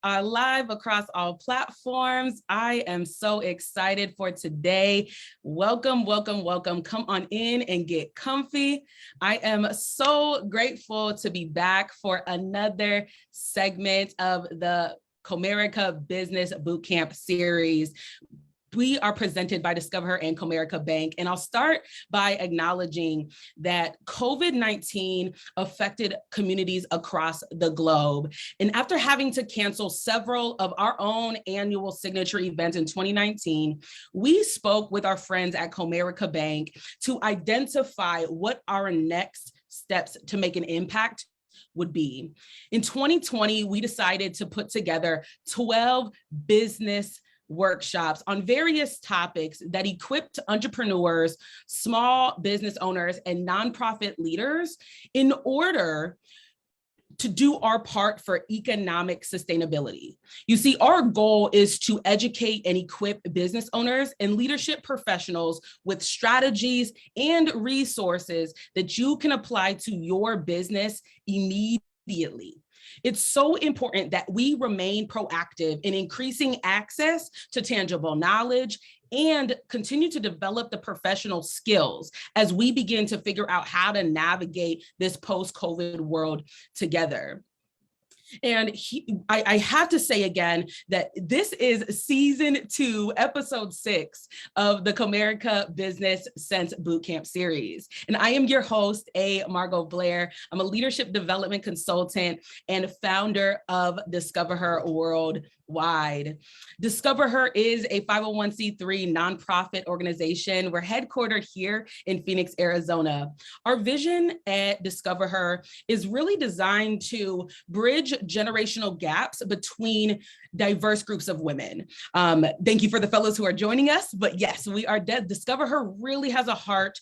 are live across all platforms. I am so excited for today. Welcome, welcome, welcome. Come on in and get comfy. I am so grateful to be back for another segment of the Comerica Business Bootcamp series. We are presented by DiscoverHer and Comerica Bank. And I'll start by acknowledging that COVID-19 affected communities across the globe. And after having to cancel several of our own annual signature events in 2019, we spoke with our friends at Comerica Bank to identify what our next steps to make an impact would be. In 2020, we decided to put together 12 business workshops on various topics that equipped entrepreneurs, small business owners, and nonprofit leaders in order to do our part for economic sustainability. You see, our goal is to educate and equip business owners and leadership professionals with strategies and resources that you can apply to your business immediately. It's so important that we remain proactive in increasing access to tangible knowledge and continue to develop the professional skills as we begin to figure out how to navigate this post-COVID world together. And I have to say again that this is season 2, episode 6 of the Comerica Business Sense Bootcamp series. And I am your host, Margot Blair. I'm a leadership development consultant and founder of DiscoverHer Worldwide. DiscoverHer is a 501c3 nonprofit organization. We're headquartered here in Phoenix, Arizona. Our vision at DiscoverHer is really designed to bridge generational gaps between diverse groups of women. Thank you for the fellows who are joining us, but yes, we are DiscoverHer really has a heart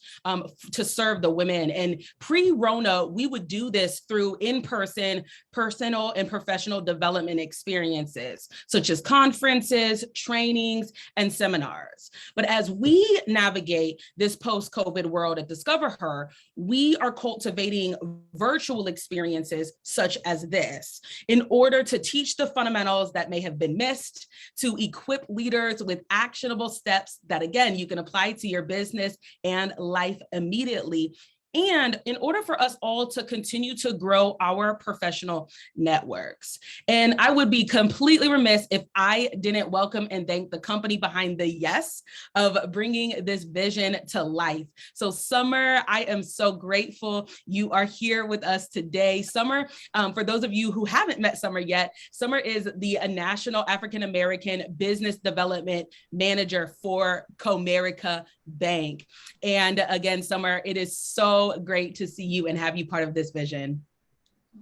to serve the women. And pre-Rona, we would do this through in-person, personal and professional development experiences, such as conferences, trainings, and seminars. But as we navigate this post-COVID world at DiscoverHer, we are cultivating virtual experiences such as this in order to teach the fundamentals that may have been missed, to equip leaders with actionable steps that, again, you can apply to your business and life immediately. And in order for us all to continue to grow our professional networks. And I would be completely remiss if I didn't welcome and thank the company behind the yes of bringing this vision to life. So Summer, I am so grateful you are here with us today. Summer, for those of you who haven't met Summer yet, Summer is the National African American Business Development Manager for Comerica Bank. And again, Summer, it is so great to see you and have you part of this vision.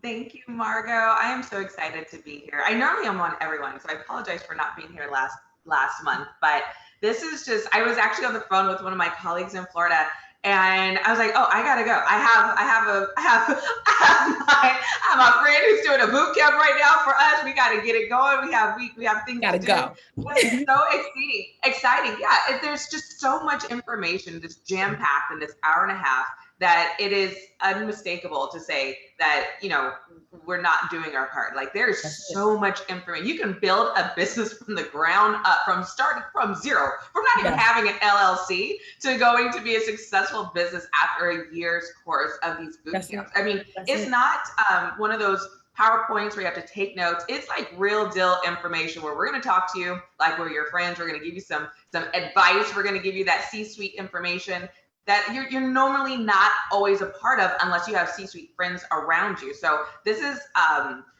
Thank you, Margot. I am so excited to be here. I normally am on everyone, so I apologize for not being here last month, but this is just, I was actually on the phone with one of my colleagues in Florida, and I was like, oh, I gotta go. I have my friend who's doing a boot camp right now for us. We gotta get it going. We have things to do. Go. But it's so exciting. Yeah, there's just so much information, just jam-packed in this hour and a half, that it is unmistakable to say that, we're not doing our part. Like, there's so much information. You can build a business from the ground up, from starting from zero, from not even having an LLC to going to be a successful business after a year's course of these boot camps. I mean, it's not one of those PowerPoints where you have to take notes. It's like real deal information where we're going to talk to you like we're your friends. We're going to give you some advice. We're going to give you that C-suite information that you're normally not always a part of unless you have C-suite friends around you. So this is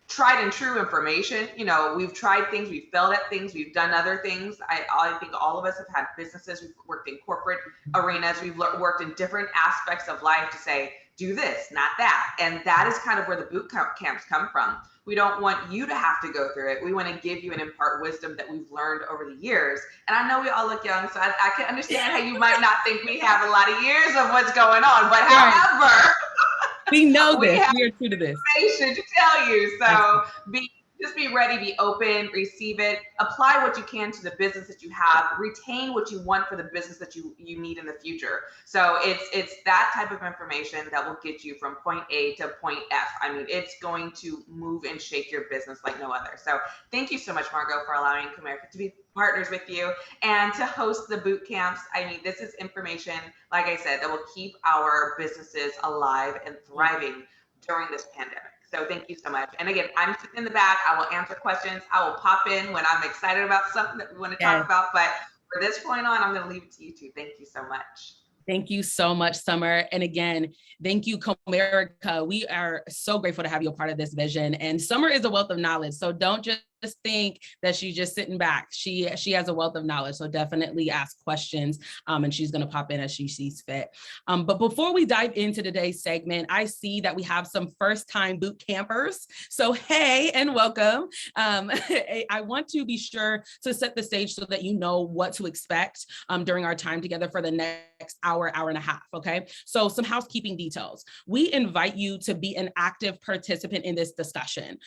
tried and true information. We've tried things, we've failed at things, we've done other things. I think all of us have had businesses, we've worked in corporate arenas, we've worked in different aspects of life to say, do this, not that. And that is kind of where the boot camps come from. We don't want you to have to go through it. We want to give you and impart wisdom that we've learned over the years. And I know we all look young, so I can understand how you might not think we have a lot of years of what's going on. But however, we know this. We are true to this. Information to tell you. So just be ready, be open, receive it, apply what you can to the business that you have, retain what you want for the business that you need in the future. So it's that type of information that will get you from point A to point F. I mean, it's going to move and shake your business like no other. So thank you so much, Margot, for allowing Comerica to be partners with you and to host the boot camps. I mean, this is information, like I said, that will keep our businesses alive and thriving during this pandemic. So thank you so much. And again, I'm sitting in the back. I will answer questions. I will pop in when I'm excited about something that we want to talk about. But for this point on, I'm going to leave it to you two. Thank you so much. Thank you so much, Summer. And again, thank you, Comerica. We are so grateful to have you a part of this vision. And Summer is a wealth of knowledge. So don't just think that she's just sitting back. She has a wealth of knowledge. So definitely ask questions, and she's going to pop in as she sees fit. But before we dive into today's segment, I see that we have some first-time boot campers. So hey, and welcome. I want to be sure to set the stage so that you know what to expect during our time together for the next hour and a half. Okay. So some housekeeping details. We invite you to be an active participant in this discussion.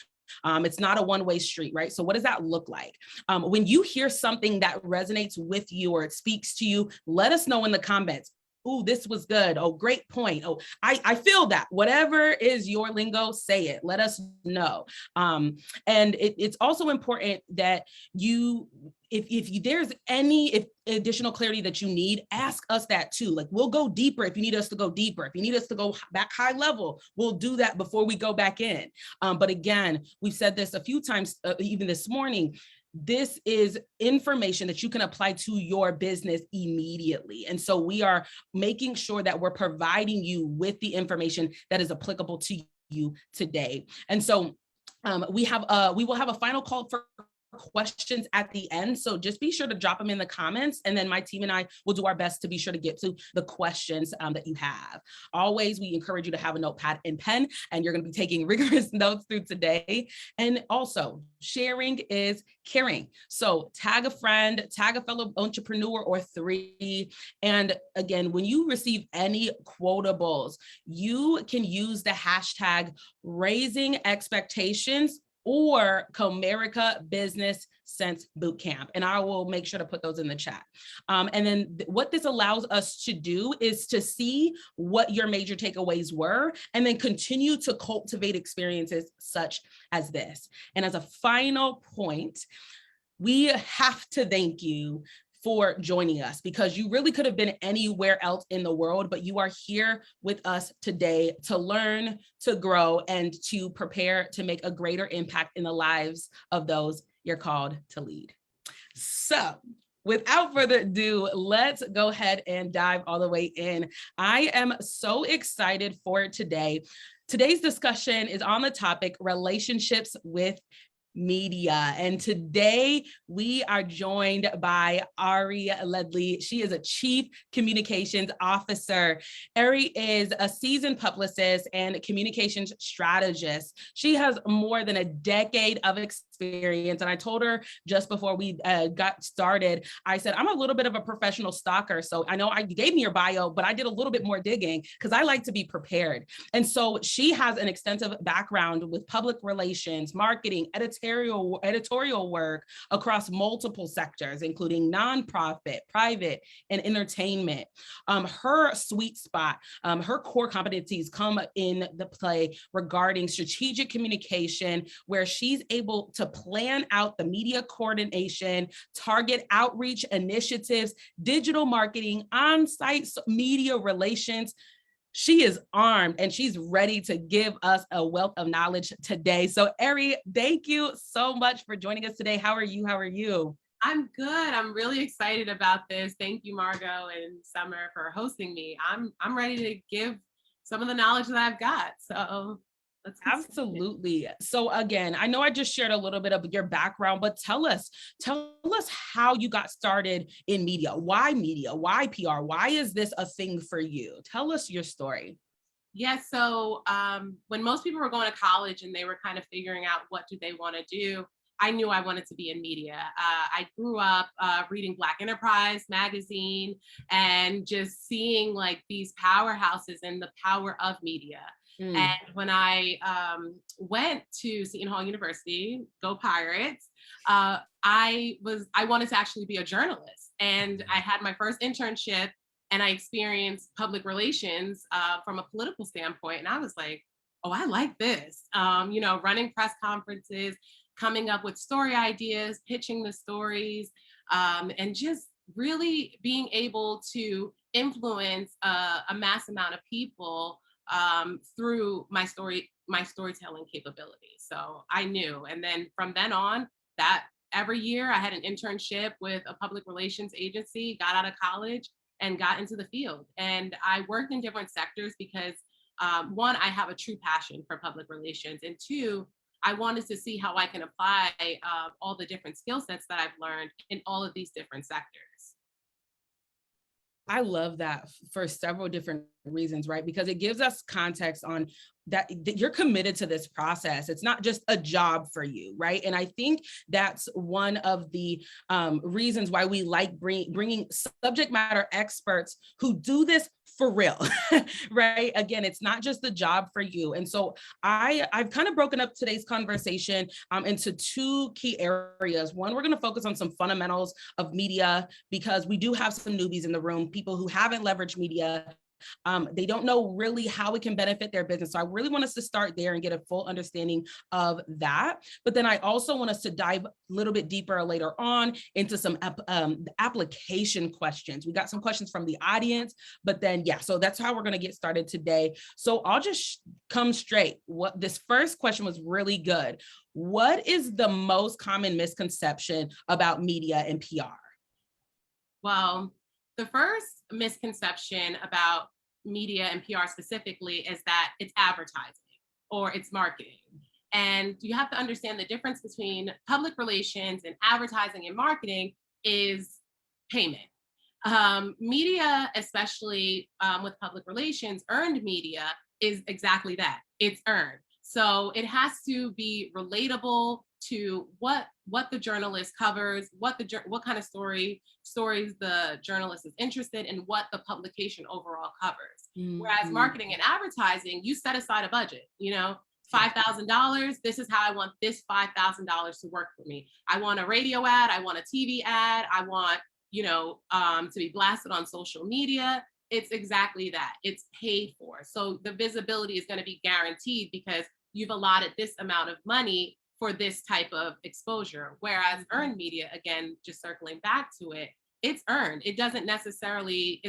It's not a one-way street, right? So what does that look like? When you hear something that resonates with you or it speaks to you, let us know in the comments. Ooh, this was good. Oh, great point. Oh, I feel that. Whatever is your lingo, say it. Let us know. And it's also important that if there's any additional clarity that you need, ask us that too. Like, we'll go deeper if you need us to go deeper. If you need us to go back high level, we'll do that before we go back in. But again, we've said this a few times, even this morning, this is information that you can apply to your business immediately. And so we are making sure that we're providing you with the information that is applicable to you today. And so we will have a final call for questions at the end. So just be sure to drop them in the comments, and then my team and I will do our best to be sure to get to the questions that you have. Always, we encourage you to have a notepad and pen, and you're going to be taking rigorous notes through today. And also, sharing is caring. So tag a friend, tag a fellow entrepreneur or three. And again, when you receive any quotables, you can use the hashtag raising expectations or Comerica Business Sense Bootcamp. And I will make sure to put those in the chat. And then what this allows us to do is to see what your major takeaways were, and then continue to cultivate experiences such as this. And as a final point, we have to thank you for joining us, because you really could have been anywhere else in the world, but you are here with us today to learn, to grow, and to prepare to make a greater impact in the lives of those you're called to lead. So without further ado, let's go ahead and dive all the way in. I am so excited for today. Today's discussion is on the topic relationships with media. And today we are joined by Arrie Ledley. She is a Chief Communications Officer. Arrie is a seasoned publicist and communications strategist. She has more than a decade of experience. And I told her just before we got started, I said, I'm a little bit of a professional stalker. So I know you gave me your bio, but I did a little bit more digging because I like to be prepared. And so she has an extensive background with public relations, marketing, editorial work across multiple sectors, including nonprofit, private, and entertainment. Her sweet spot, her core competencies come in the play regarding strategic communication, where she's able to plan out the media coordination, target outreach initiatives, digital marketing, on-site media relations. She is armed and she's ready to give us a wealth of knowledge today. So Arrie, thank you so much for joining us today. How are you? How are you? I'm good. I'm really excited about this. Thank you, Margot and Summer, for hosting me. I'm ready to give some of the knowledge that I've got. So let's absolutely. So again, I know I just shared a little bit of your background, but tell us how you got started in media. Why media? Why PR? Why is this a thing for you? Tell us your story. Yeah, so when most people were going to college and they were kind of figuring out what do they want to do, I knew I wanted to be in media. I grew up reading Black Enterprise magazine and just seeing like these powerhouses and the power of media. And when I went to Seton Hall University, go Pirates, I wanted to actually be a journalist. And I had my first internship and I experienced public relations from a political standpoint. And I was like, oh, I like this. Running press conferences, coming up with story ideas, pitching the stories, and just really being able to influence a mass amount of people through my storytelling capabilities. So I knew. And then from then on, that every year I had an internship with a public relations agency, got out of college and got into the field. And I worked in different sectors because one, I have a true passion for public relations. And two, I wanted to see how I can apply all the different skill sets that I've learned in all of these different sectors. I love that for several different reasons, right? Because it gives us context on that you're committed to this process. It's not just a job for you, right? And I think that's one of the reasons why we like bringing subject matter experts who do this for real, right? Again, it's not just a job for you. And so I've kind of broken up today's conversation into two key areas. One, we're going to focus on some fundamentals of media because we do have some newbies in the room, people who haven't leveraged media. They don't know really how it can benefit their business. So I really want us to start there and get a full understanding of that. But then I also want us to dive a little bit deeper later on into some application questions. We got some questions from the audience, but then, yeah, so that's how we're going to get started today. So I'll just come straight. This first question was really good. What is the most common misconception about media and PR? Well, the first misconception about media and PR specifically is that it's advertising or it's marketing. And you have to understand the difference between public relations and advertising and marketing is payment. Media, especially with public relations, earned media is exactly that. It's earned. So it has to be relatable to what the journalist covers, what kind of stories the journalist is interested in, what the publication overall covers. Mm-hmm. Whereas marketing and advertising, you set aside a budget, $5,000. This is how I want this $5,000 to work for me. I want a radio ad. I want a TV ad. I want, to be blasted on social media. It's exactly that. It's paid for. So the visibility is going to be guaranteed because you've allotted this amount of money for this type of exposure. Whereas earned media, again, just circling back to it, it's earned. It's not necessarily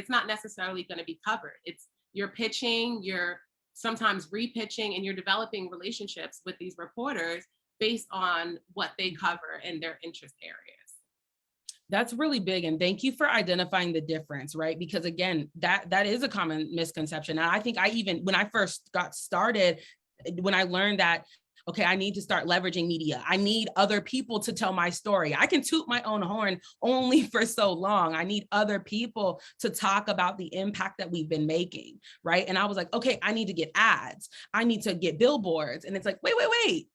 going to be covered. You're pitching, you're sometimes repitching, and you're developing relationships with these reporters based on what they cover in their interest areas. That's really big. And thank you for identifying the difference, right? Because again, that is a common misconception. And I think when I first got started, when I learned that, okay, I need to start leveraging media. I need other people to tell my story. I can toot my own horn only for so long. I need other people to talk about the impact that we've been making, right? And I was like, okay, I need to get ads. I need to get billboards. And it's like, wait,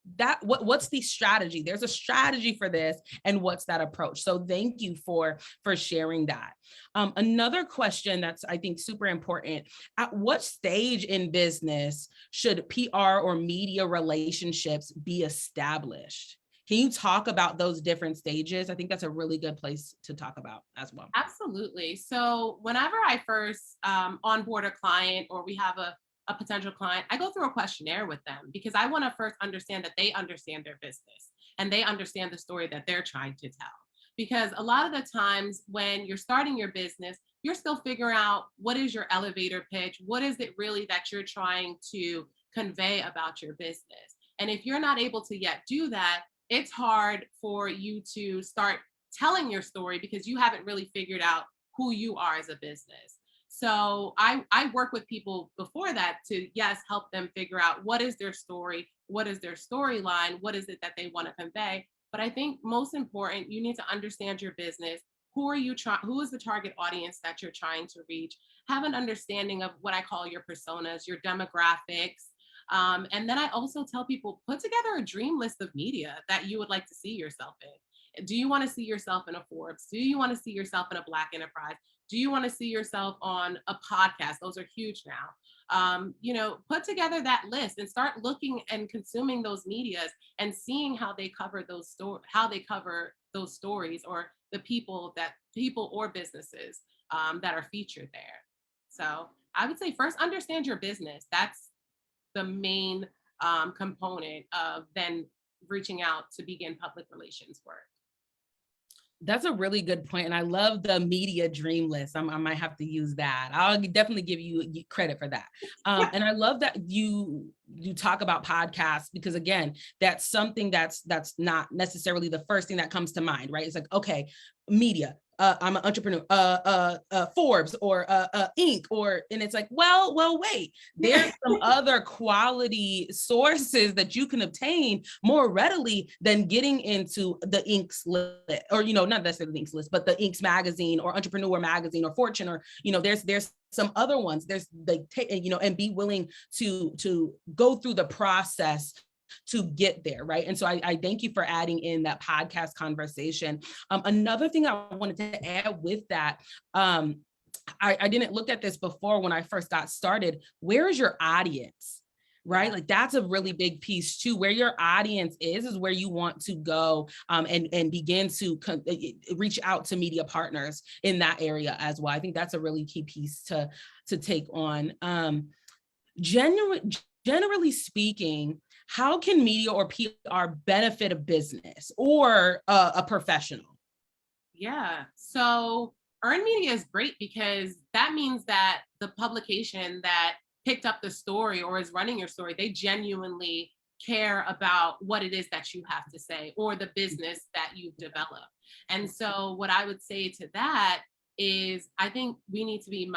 what's the strategy? There's a strategy for this. And what's that approach? So thank you for sharing that. Another question that's, I think, super important. At what stage in business should PR or media relationships be established? Can you talk about those different stages? I think that's a really good place to talk about as well. Absolutely. So whenever I first onboard a client or we have a potential client, I go through a questionnaire with them because I want to first understand that they understand their business and they understand the story that they're trying to tell. Because a lot of the times when you're starting your business, you're still figuring out what is your elevator pitch? What is it really that you're trying to convey about your business? And if you're not able to yet do that, it's hard for you to start telling your story because you haven't really figured out who you are as a business. So I work with people before that to, yes, help them figure out what is their story, what is their storyline, what is it that they want to convey. But I think most important, you need to understand your business. Who is the target audience that you're trying to reach? Have an understanding of what I call your personas, your demographics. And then I also tell people, put together a dream list of media that you would like to see yourself in. Do you want to see yourself in a Forbes? Do you want to see yourself in a Black Enterprise? Do you want to see yourself on a podcast? Those are huge now. put together that list and start looking and consuming those medias and seeing how they cover those stories or the people or businesses that are featured there. So I would say first understand your business. That's the main component of then reaching out to begin public relations work. That's a really good point. And I love the media dream list. I might have to use that. I'll definitely give you credit for that. And I love that you talk about podcasts, because again, that's something that's not necessarily the first thing that comes to mind, right? It's like, okay, media. I'm an entrepreneur, Forbes or Inc. And it's like, well, wait, there's some other quality sources that you can obtain more readily than getting into the Inc.'s list, or, not necessarily the Inc.'s list, but the Inc.'s magazine or Entrepreneur magazine or Fortune, or, there's some other ones. There's and be willing to go through the process to get there, right? And so I thank you for adding in that podcast conversation. Another thing I wanted to add with that, I didn't look at this before when I first got started. Where is your audience? Right? Like that's a really big piece too. Where your audience is where you want to go and begin to reach out to media partners in that area as well. I think that's a really key piece to take on. Generally speaking, how can media or PR benefit a business or a professional? Yeah, so earned media is great because that means that the publication that picked up the story or is running your story, they genuinely care about what it is that you have to say or the business that you've developed. And so what I would say to that is, I think we need to be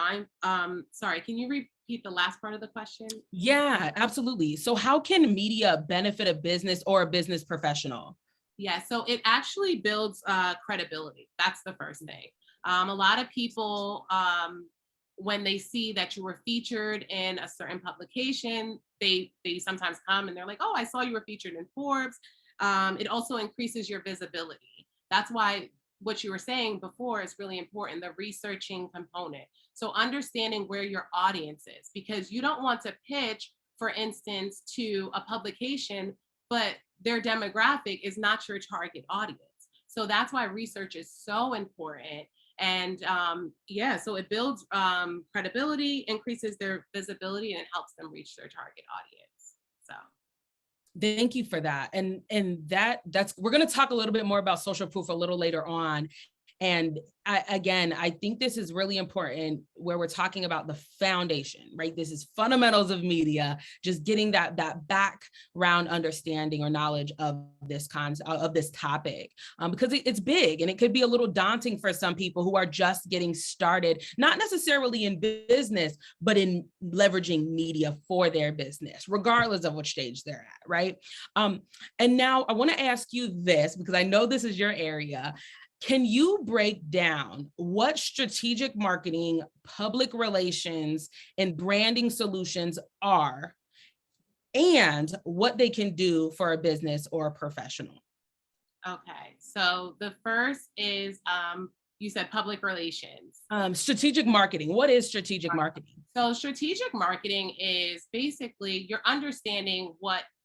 sorry, can you repeat the last part of the question? Yeah, absolutely. So how can media benefit a business or a business professional? Yeah, so it actually builds credibility. That's the first thing. A lot of people, when they see that you were featured in a certain publication, they sometimes come and they're like, oh, I saw you were featured in Forbes. It also increases your visibility. That's why what you were saying before is really important, the researching component. So understanding where your audience is, because you don't want to pitch, for instance, to a publication, but their demographic is not your target audience. So that's why research is so important. And so it builds credibility, increases their visibility, and it helps them reach their target audience. So thank you for that. And that's we're going to talk a little bit more about social proof a little later on. And I think this is really important where we're talking about the foundation, right? This is fundamentals of media, just getting that background understanding or knowledge of this topic, because it's big and it could be a little daunting for some people who are just getting started, not necessarily in business, but in leveraging media for their business, regardless of which stage they're at, right? And now I want to ask you this, because I know this is your area. Can you break down what strategic marketing, public relations, and branding solutions are, and what they can do for a business or a professional? Okay, so the first is, you said public relations. Strategic marketing. What is strategic marketing? So strategic marketing is basically you're understanding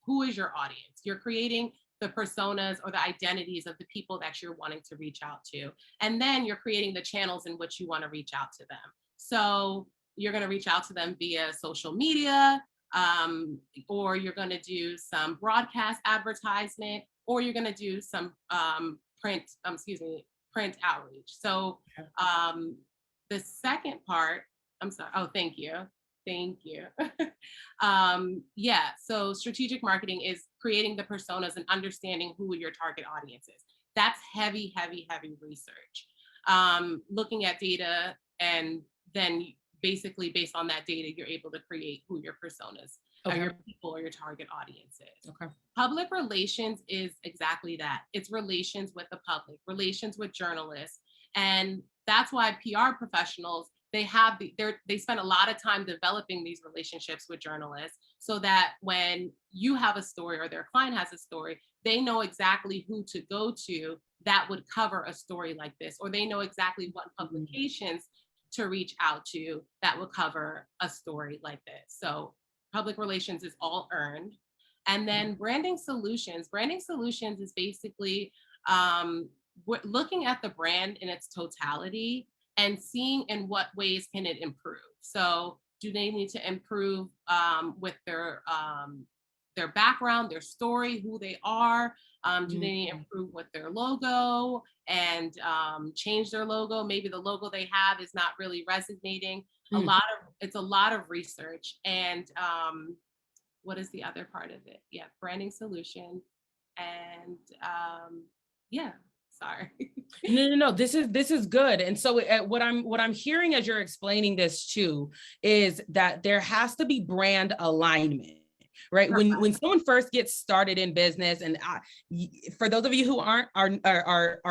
who is your audience. You're creating the personas or the identities of the people that you're wanting to reach out to. And then you're creating the channels in which you want to reach out to them. So you're going to reach out to them via social media, or you're going to do some broadcast advertisement, or you're going to do some print outreach. So the second part, I'm sorry. Oh, thank you. Thank you. So strategic marketing is creating the personas and understanding who your target audience is. That's heavy, heavy, heavy research. Looking at data, and then basically based on that data, you're able to create who your personas or your people or your target audience is. Okay. Public relations is exactly that. It's relations with the public, relations with journalists. And that's why PR professionals, they spend a lot of time developing these relationships with journalists, so that when you have a story or their client has a story, they know exactly who to go to that would cover a story like this, or they know exactly what publications to reach out to that will cover a story like this. So public relations is all earned. And then branding solutions is basically looking at the brand in its totality and seeing in what ways can it improve. So do they need to improve with their background, their story, who they are? Do they need to improve with their logo and change their logo? Maybe the logo they have is not really resonating. It's a lot of research. And what is the other part of it? Yeah, branding solution. And sorry. No. This is good. And so what I'm hearing as you're explaining this too is that there has to be brand alignment. Right. When someone first gets started in business, and for those of you who are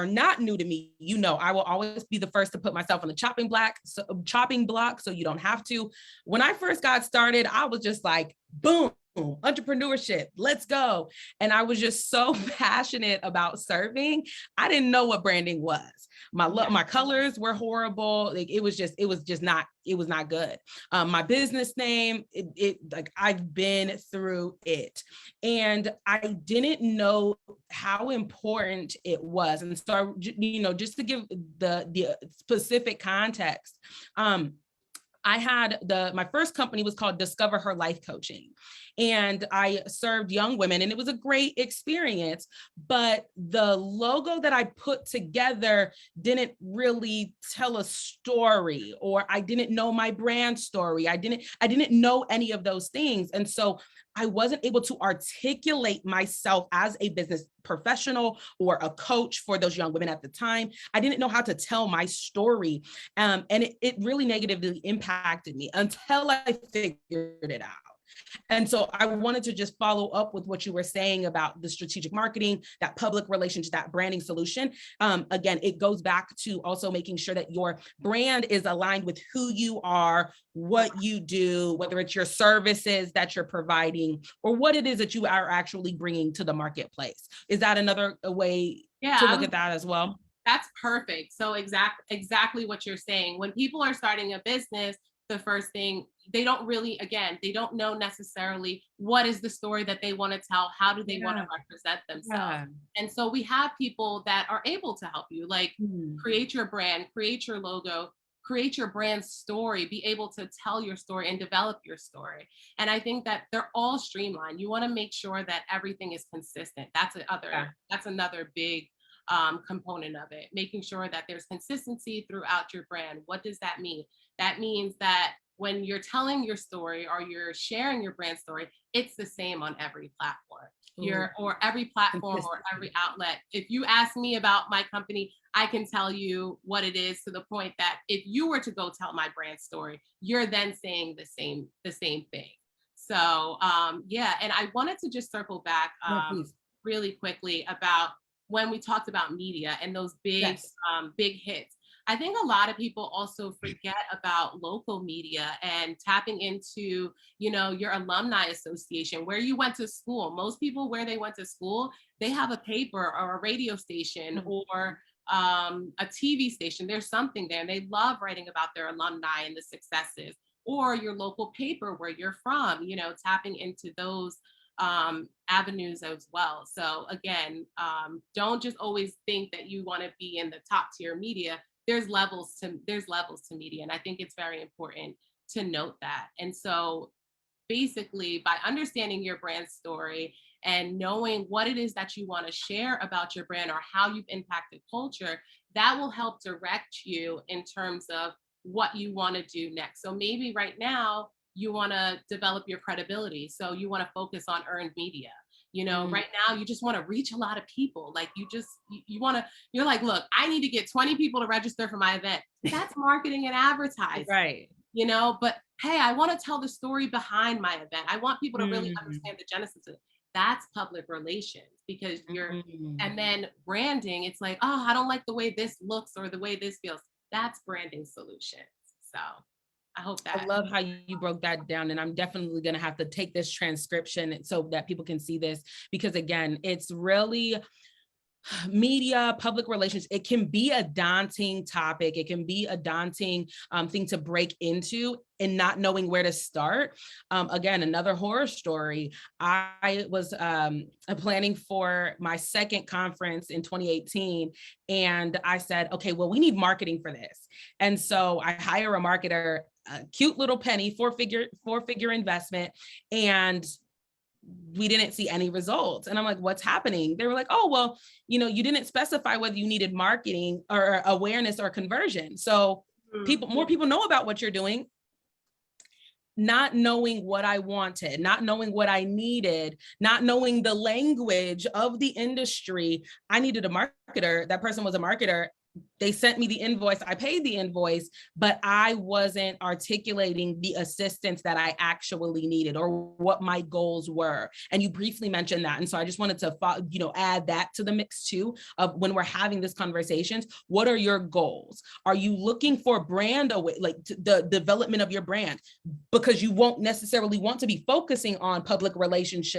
not new to me, I will always be the first to put myself on the chopping block. So you don't have to. When I first got started, I was just like, boom, entrepreneurship, let's go. And I was just so passionate about serving. I didn't know what branding was. My colors were horrible. Like it was not good. My business name, like I've been through it, and I didn't know how important it was. And so, just to give the specific context, I had my first company was called DiscoverHer Life Coaching. And I served young women, and it was a great experience. But the logo that I put together didn't really tell a story, or I didn't know my brand story. I didn't know any of those things. And so I wasn't able to articulate myself as a business professional or a coach for those young women at the time. I didn't know how to tell my story. And it really negatively impacted me until I figured it out. And so I wanted to just follow up with what you were saying about the strategic marketing, that public relations, that branding solution. Again, it goes back to also making sure that your brand is aligned with who you are, what you do, whether it's your services that you're providing, or what it is that you are actually bringing to the marketplace. Is that another way to look at that as well? That's perfect. So exactly what you're saying. When people are starting a business, the first thing, they don't know necessarily what is the story that they want to tell, how do they want to represent themselves. And so we have people that are able to help you, like create your brand, create your logo, create your brand story, be able to tell your story and develop your story. And I think that they're all streamlined. You want to make sure that everything is consistent. That's another big component of it, making sure that there's consistency throughout your brand. What does that mean? That means that when you're telling your story or you're sharing your brand story, it's the same on every platform. Or every platform or every outlet. If you ask me about my company, I can tell you what it is, to the point that if you were to go tell my brand story, you're then saying the same thing. So and I wanted to just circle back really quickly about when we talked about media and those big hits. I think a lot of people also forget about local media and tapping into, your alumni association, where you went to school. Most people, where they went to school, they have a paper or a radio station or a TV station. There's something there, and they love writing about their alumni and the successes. Or your local paper where you're from, tapping into those avenues as well. So again, don't just always think that you want to be in the top tier media. There's levels to media. And I think it's very important to note that. And so basically, by understanding your brand story and knowing what it is that you want to share about your brand or how you've impacted culture, that will help direct you in terms of what you want to do next. So maybe right now you want to develop your credibility. So you want to focus on earned media. Right now you just want to reach a lot of people. Like you're like, look, I need to get 20 people to register for my event. That's marketing and advertising. Right. But hey, I want to tell the story behind my event. I want people to really understand the genesis of it. That's public relations, because and then branding, it's like, oh, I don't like the way this looks or the way this feels. That's branding solutions. So I hope that. I love how you broke that down, and I'm definitely going to have to take this transcription so that people can see this, because again, it's really media, public relations, it can be a daunting topic. It can be a daunting thing to break into and not knowing where to start. Again, another horror story. I was planning for my second conference in 2018. And I said, okay, well, we need marketing for this. And so I hire a marketer, a cute little penny, four-figure investment. And we didn't see any results. And I'm like, what's happening? They were like, oh, well, you didn't specify whether you needed marketing or awareness or conversion. So more people know about what you're doing. Not knowing what I wanted, not knowing what I needed, not knowing the language of the industry. I needed a marketer. That person was a marketer. They sent me the invoice, I paid the invoice, but I wasn't articulating the assistance that I actually needed or what my goals were. And you briefly mentioned that. And so I just wanted to, add that to the mix too, of when we're having these conversations, what are your goals? Are you looking for the development of your brand? Because you won't necessarily want to be focusing on public relations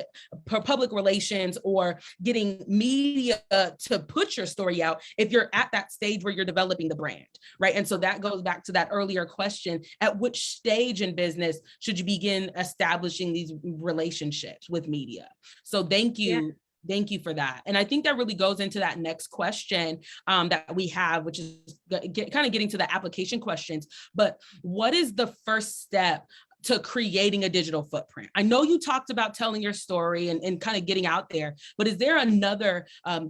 or getting media to put your story out if you're at that stage where you're developing the brand, right? And so that goes back to that earlier question, at which stage in business should you begin establishing these relationships with media? So thank you. Yeah. Thank you for that. And I think that really goes into that next question that we have, which is kind of getting to the application questions. But what is the first step to creating a digital footprint? I know you talked about telling your story and kind of getting out there, but is there another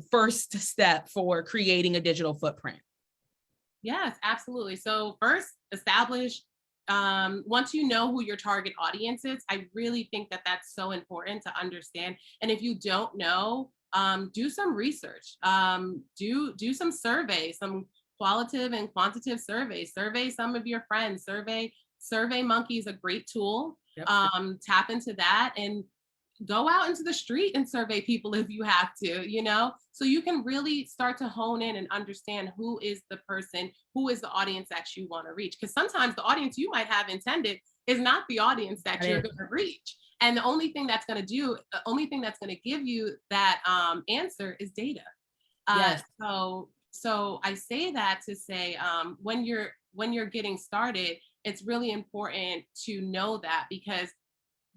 first step for creating a digital footprint? Yes, absolutely. So first, establish, once you know who your target audience is, I really think that that's so important to understand. And if you don't know, do some research, do some surveys, some qualitative and quantitative surveys, survey some of your friends, SurveyMonkey is a great tool. Yep. Tap into that and go out into the street and survey people if you have to, so you can really start to hone in and understand who is the person, who is the audience that you want to reach. Because sometimes the audience you might have intended is not the audience that you're going to reach. And the only thing that's going to give you that answer is data. Yes. So I say that to say, when you're getting started, it's really important to know that, because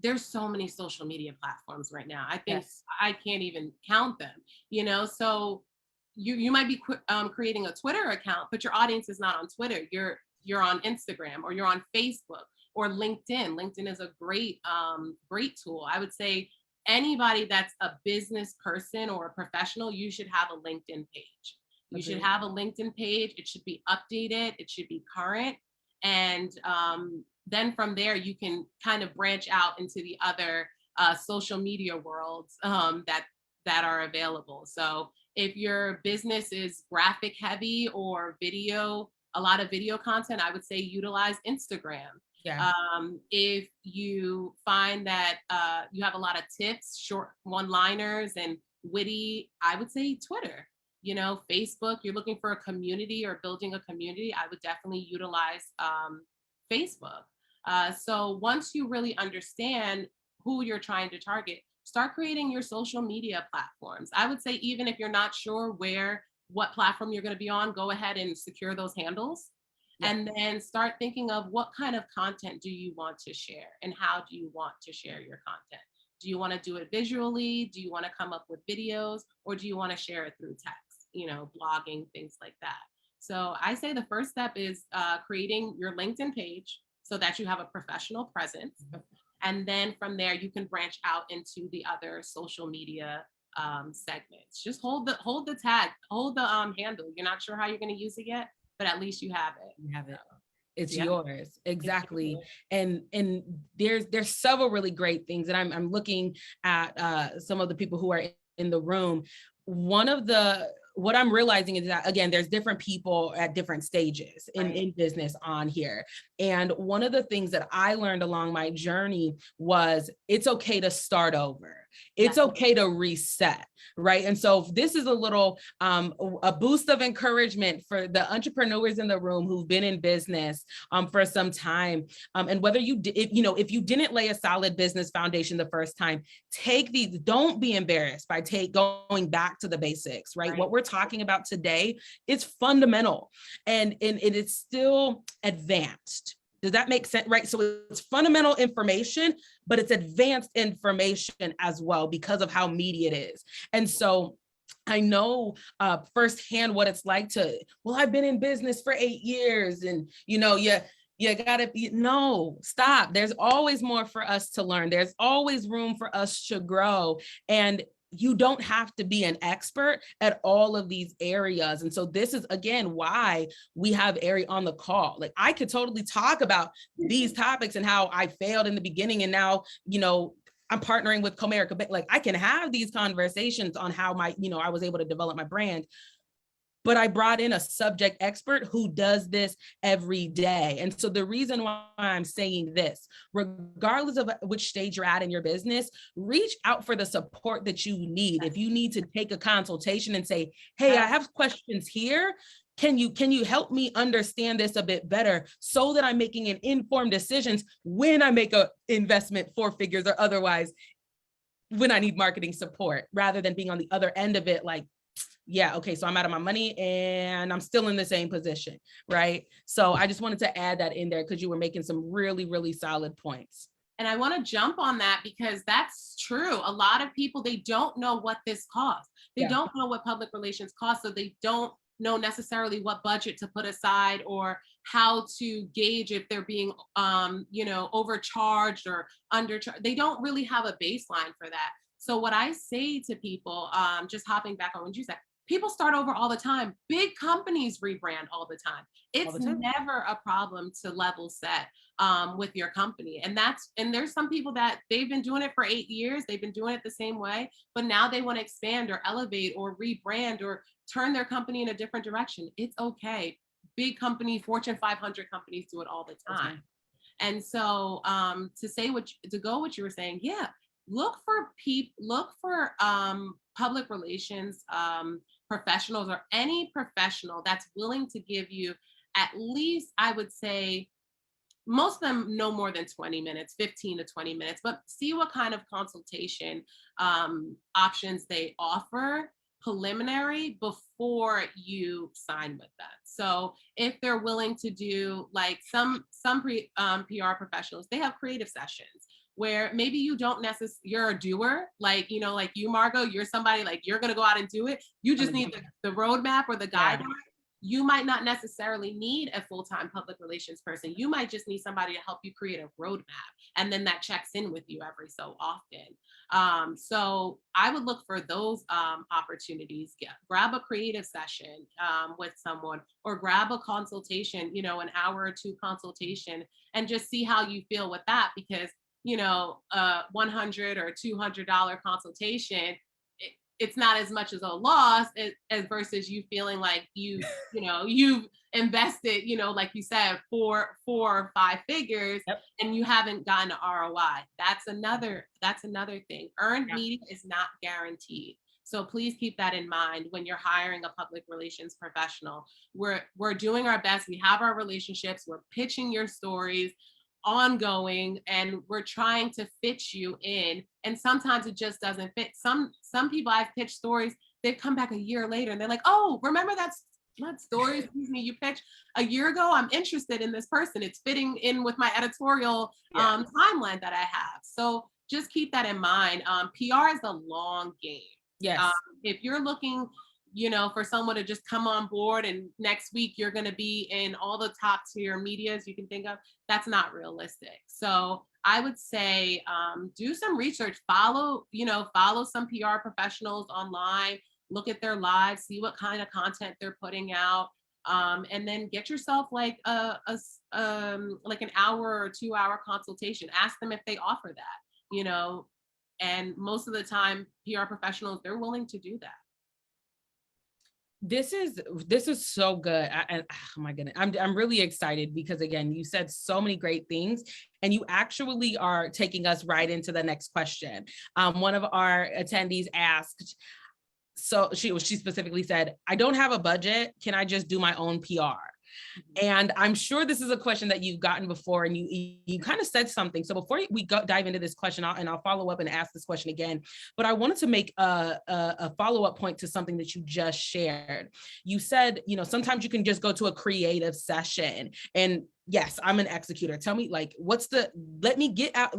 there's so many social media platforms right now. I think I can't even count them, so you might be creating a Twitter account, but your audience is not on Twitter. You're on Instagram, or you're on Facebook, or LinkedIn. LinkedIn is a great tool. I would say anybody that's a business person or a professional, you should have a LinkedIn page. You should have a LinkedIn page. It should be updated. It should be current. And then from there, you can kind of branch out into the other social media worlds that are available. So if your business is graphic heavy or video, a lot of video content, I would say utilize Instagram. Yeah. If you find that you have a lot of tips, short one-liners and witty, I would say Twitter. Facebook, you're looking for a community or building a community, I would definitely utilize Facebook. So once you really understand who you're trying to target, start creating your social media platforms. I would say even if you're not sure what platform you're going to be on, go ahead and secure those handles. Yeah. And then start thinking of what kind of content do you want to share and how do you want to share your content? Do you want to do it visually? Do you want to come up with videos, or do you want to share it through text? Blogging, things like that. So I say the first step is creating your LinkedIn page so that you have a professional presence. And then from there, you can branch out into the other social media segments. Just hold the tag, hold the handle. You're not sure how you're going to use it yet, but at least you have it. You have it. It's yours. Exactly. And there's several really great things. And I'm looking at some of the people who are in the room. What I'm realizing is that, again, there's different people at different stages in business on here. And one of the things that I learned along my journey was it's okay to start over. It's okay to reset, right? And so this is a little a boost of encouragement for the entrepreneurs in the room who've been in business for some time. And whether if you didn't lay a solid business foundation the first time, take these, don't be embarrassed by going back to the basics, right? What we're talking about today is fundamental and it's still advanced. Does that make sense? Right. So it's fundamental information, but it's advanced information as well because of how media it is. And so I know firsthand what it's like I've been in business for 8 years and, you gotta no, stop. There's always more for us to learn. There's always room for us to grow. And you don't have to be an expert at all of these areas. And so this is, again, why we have Arrie on the call. Like, I could totally talk about these topics and how I failed in the beginning. And now, I'm partnering with Comerica, but like, I can have these conversations on how I was able to develop my brand. But I brought in a subject expert who does this every day. And so the reason why I'm saying this, regardless of which stage you're at in your business, reach out for the support that you need. If you need to take a consultation and say, hey, I have questions here. Can you help me understand this a bit better so that I'm making an informed decisions when I make a investment 4 figures or otherwise, when I need marketing support, rather than being on the other end of it, like, yeah, okay, so I'm out of my money and I'm still in the same position, right? So I just wanted to add that in there because you were making some really, really solid points. And I want to jump on that because that's true. A lot of people, they don't know what this costs. They don't know what public relations costs, so they don't know necessarily what budget to put aside or how to gauge if they're being, overcharged or undercharged. They don't really have a baseline for that. So what I say to people, just hopping back on what you said, people start over all the time. Big companies rebrand all the time. It's never a problem to level set with your company. And there's some people that they've been doing it for 8 years. They've been doing it the same way, but now they want to expand or elevate or rebrand or turn their company in a different direction. It's okay. Big company, Fortune 500 companies do it all the time. And so to go what you were saying, look for public relations professionals or any professional that's willing to give you at least, I would say, most of them no more than 20 minutes, 15 to 20 minutes, but see what kind of consultation options they offer preliminary before you sign with them. So if they're willing to do, like some PR professionals, they have creative sessions where maybe you don't necessarily, you're a doer, like you, Margot, you're somebody like, you're going to go out and do it. You just need the roadmap or the guideline. You might not necessarily need a full-time public relations person. You might just need somebody to help you create a roadmap. And then that checks in with you every so often. So I would look for those opportunities. Grab a creative session with someone, or grab a consultation, an hour or 2 consultation, and just see how you feel with that. Because a $100 or $200 consultation, it's not as much as a loss as versus you feeling like you've invested, like you said, 4 or 5 figures, and you haven't gotten an ROI. That's another thing. Earned media is not guaranteed. So please keep that in mind when you're hiring a public relations professional. We're doing our best. We have our relationships. We're pitching your stories ongoing, and we're trying to fit you in, and sometimes it just doesn't fit. Some people I've pitched stories, they've come back a year later and they're like, oh, remember that story, excuse me, you pitched a year ago? I'm interested in this person. It's fitting in with my editorial timeline that I have. So just keep that in mind. PR is a long game. If you're looking for someone to just come on board and next week you're going to be in all the top tier medias you can think of, that's not realistic. So I would say do some research, follow some PR professionals online, look at their lives, see what kind of content they're putting out, and then get yourself like like an hour or 2-hour consultation. Ask them if they offer that, and most of the time PR professionals, they're willing to do that. This is so good. Oh my goodness, I'm really excited because again, you said so many great things, and you actually are taking us right into the next question. One of our attendees asked, so she specifically said, I don't have a budget. Can I just do my own PR? And I'm sure this is a question that you've gotten before, and you kind of said something. So before we dive into this question, I'll follow up and ask this question again, but I wanted to make a follow-up point to something that you just shared. You said, sometimes you can just go to a creative session, and yes, I'm an executor. Tell me, like, let me get out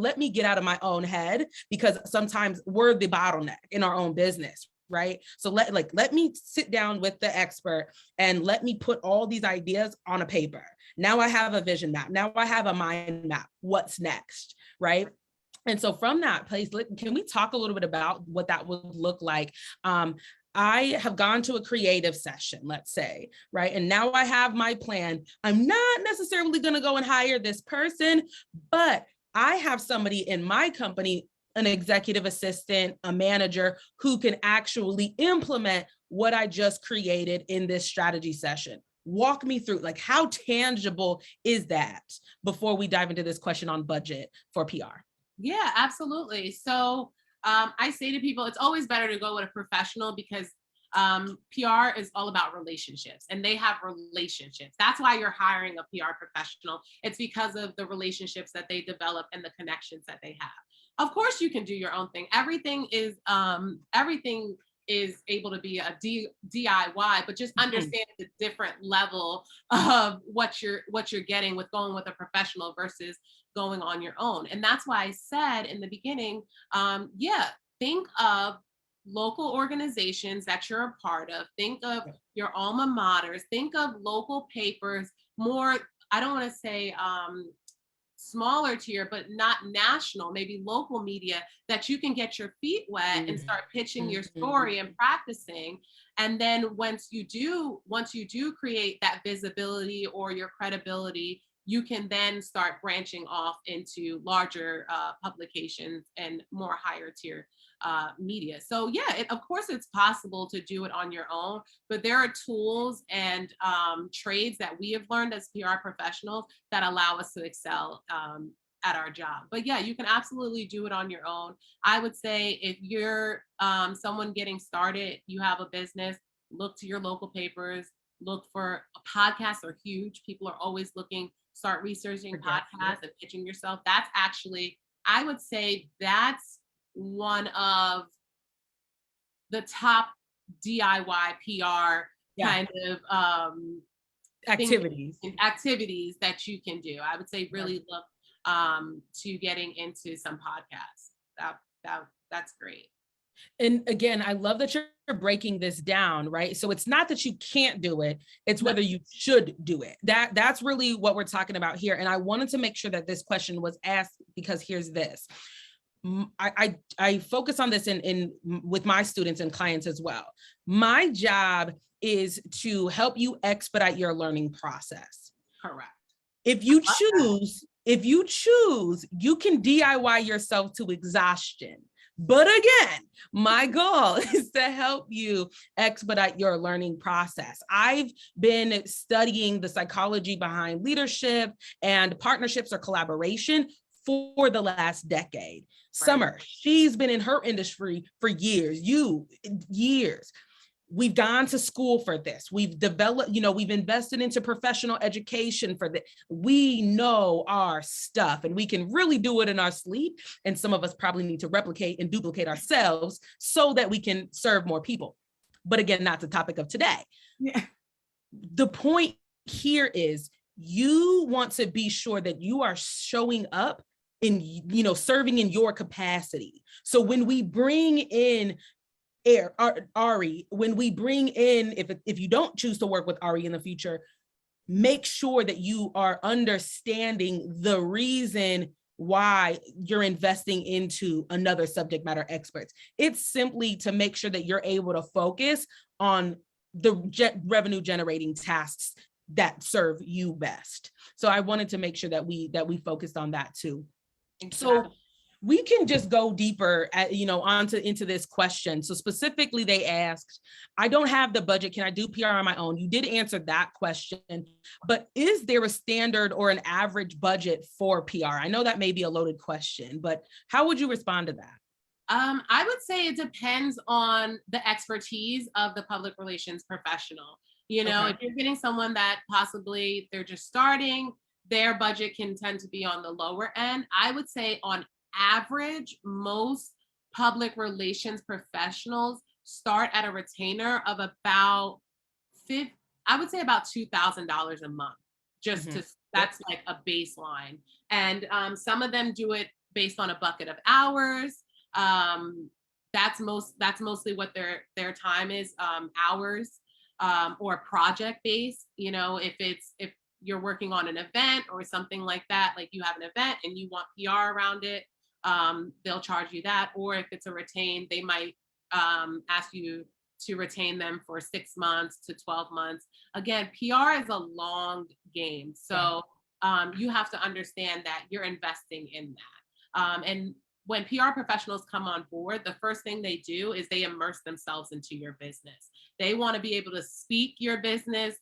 of my own head, because sometimes we're the bottleneck in our own business. Right. So let me sit down with the expert and let me put all these ideas on a paper. Now I have a vision map. Now I have a mind map. What's next? Right. And so from that place, can we talk a little bit about what that would look like? I have gone to a creative session, let's say, right? And now I have my plan. I'm not necessarily going to go and hire this person, but I have somebody in my company, an executive assistant, a manager, who can actually implement what I just created in this strategy session. Walk me through, like, how tangible is that before we dive into this question on budget for PR? Yeah, absolutely. So I say to people, it's always better to go with a professional, because PR is all about relationships, and they have relationships. That's why you're hiring a PR professional. It's because of the relationships that they develop and the connections that they have. Of course, you can do your own thing. Everything is able to be a DIY, but just understand the different level of what you're getting with going with a professional versus going on your own. And that's why I said in the beginning, think of local organizations that you're a part of. Think of your alma maters. Think of local papers, more, I don't want to say smaller tier, but not national, maybe local media, that you can get your feet wet and start pitching your story and practicing. And then once you do create that visibility or your credibility, you can then start branching off into larger publications and more higher tier media. So yeah, of course it's possible to do it on your own, but there are tools and trades that we have learned as PR professionals that allow us to excel at our job. But yeah, you can absolutely do it on your own. I would say if you're someone getting started, you have a business, look to your local papers, look for podcasts are huge. People are always looking, start researching podcasts and pitching yourself. That's actually, I would say that's one of the top DIY PR kind of activities that you can do. I would say really look to getting into some podcasts. That's great. And again, I love that you're breaking this down, right? So it's not that you can't do it, it's whether you should do it. That's really what we're talking about here. And I wanted to make sure that this question was asked, because here's this. I focus on this in with my students and clients as well. My job is to help you expedite your learning process. Correct. If you choose, you can DIY yourself to exhaustion. But again, my goal is to help you expedite your learning process. I've been studying the psychology behind leadership and partnerships or collaboration for the last decade. Right. Summer, she's been in her industry for years. Years. We've gone to school for this. We've developed, we've invested into professional education for this. We know our stuff, and we can really do it in our sleep. And some of us probably need to replicate and duplicate ourselves so that we can serve more people. But again, not the topic of today. Yeah. The point here is you want to be sure that you are showing up in, serving in your capacity. So when we bring in Arrie, when we bring in, if you don't choose to work with Arrie in the future, make sure that you are understanding the reason why you're investing into another subject matter expert. It's simply to make sure that you're able to focus on the revenue generating tasks that serve you best. So I wanted to make sure that we focused on that too. Exactly. we can just go deeper into this question. So specifically they asked, I don't have the budget. Can I do PR on my own? You did answer that question, but is there a standard or an average budget for PR? I know that may be a loaded question, but how would you respond to that? I would say it depends on the expertise of the public relations professional. Okay. If you're getting someone that possibly they're just starting, their budget can tend to be on the lower end. I would say on average, most public relations professionals start at a retainer of about I would say about $2,000 a month, just to, that's like a baseline. And some of them do it based on a bucket of hours. That's mostly what their time is, hours, or project based. If you're working on an event or something like that, like you have an event and you want PR around it, they'll charge you that. Or if it's a retained, they might ask you to retain them for 6 months to 12 months. Again, PR is a long game. So you have to understand that you're investing in that. And when PR professionals come on board, the first thing they do is they immerse themselves into your business. They want to be able to speak your business.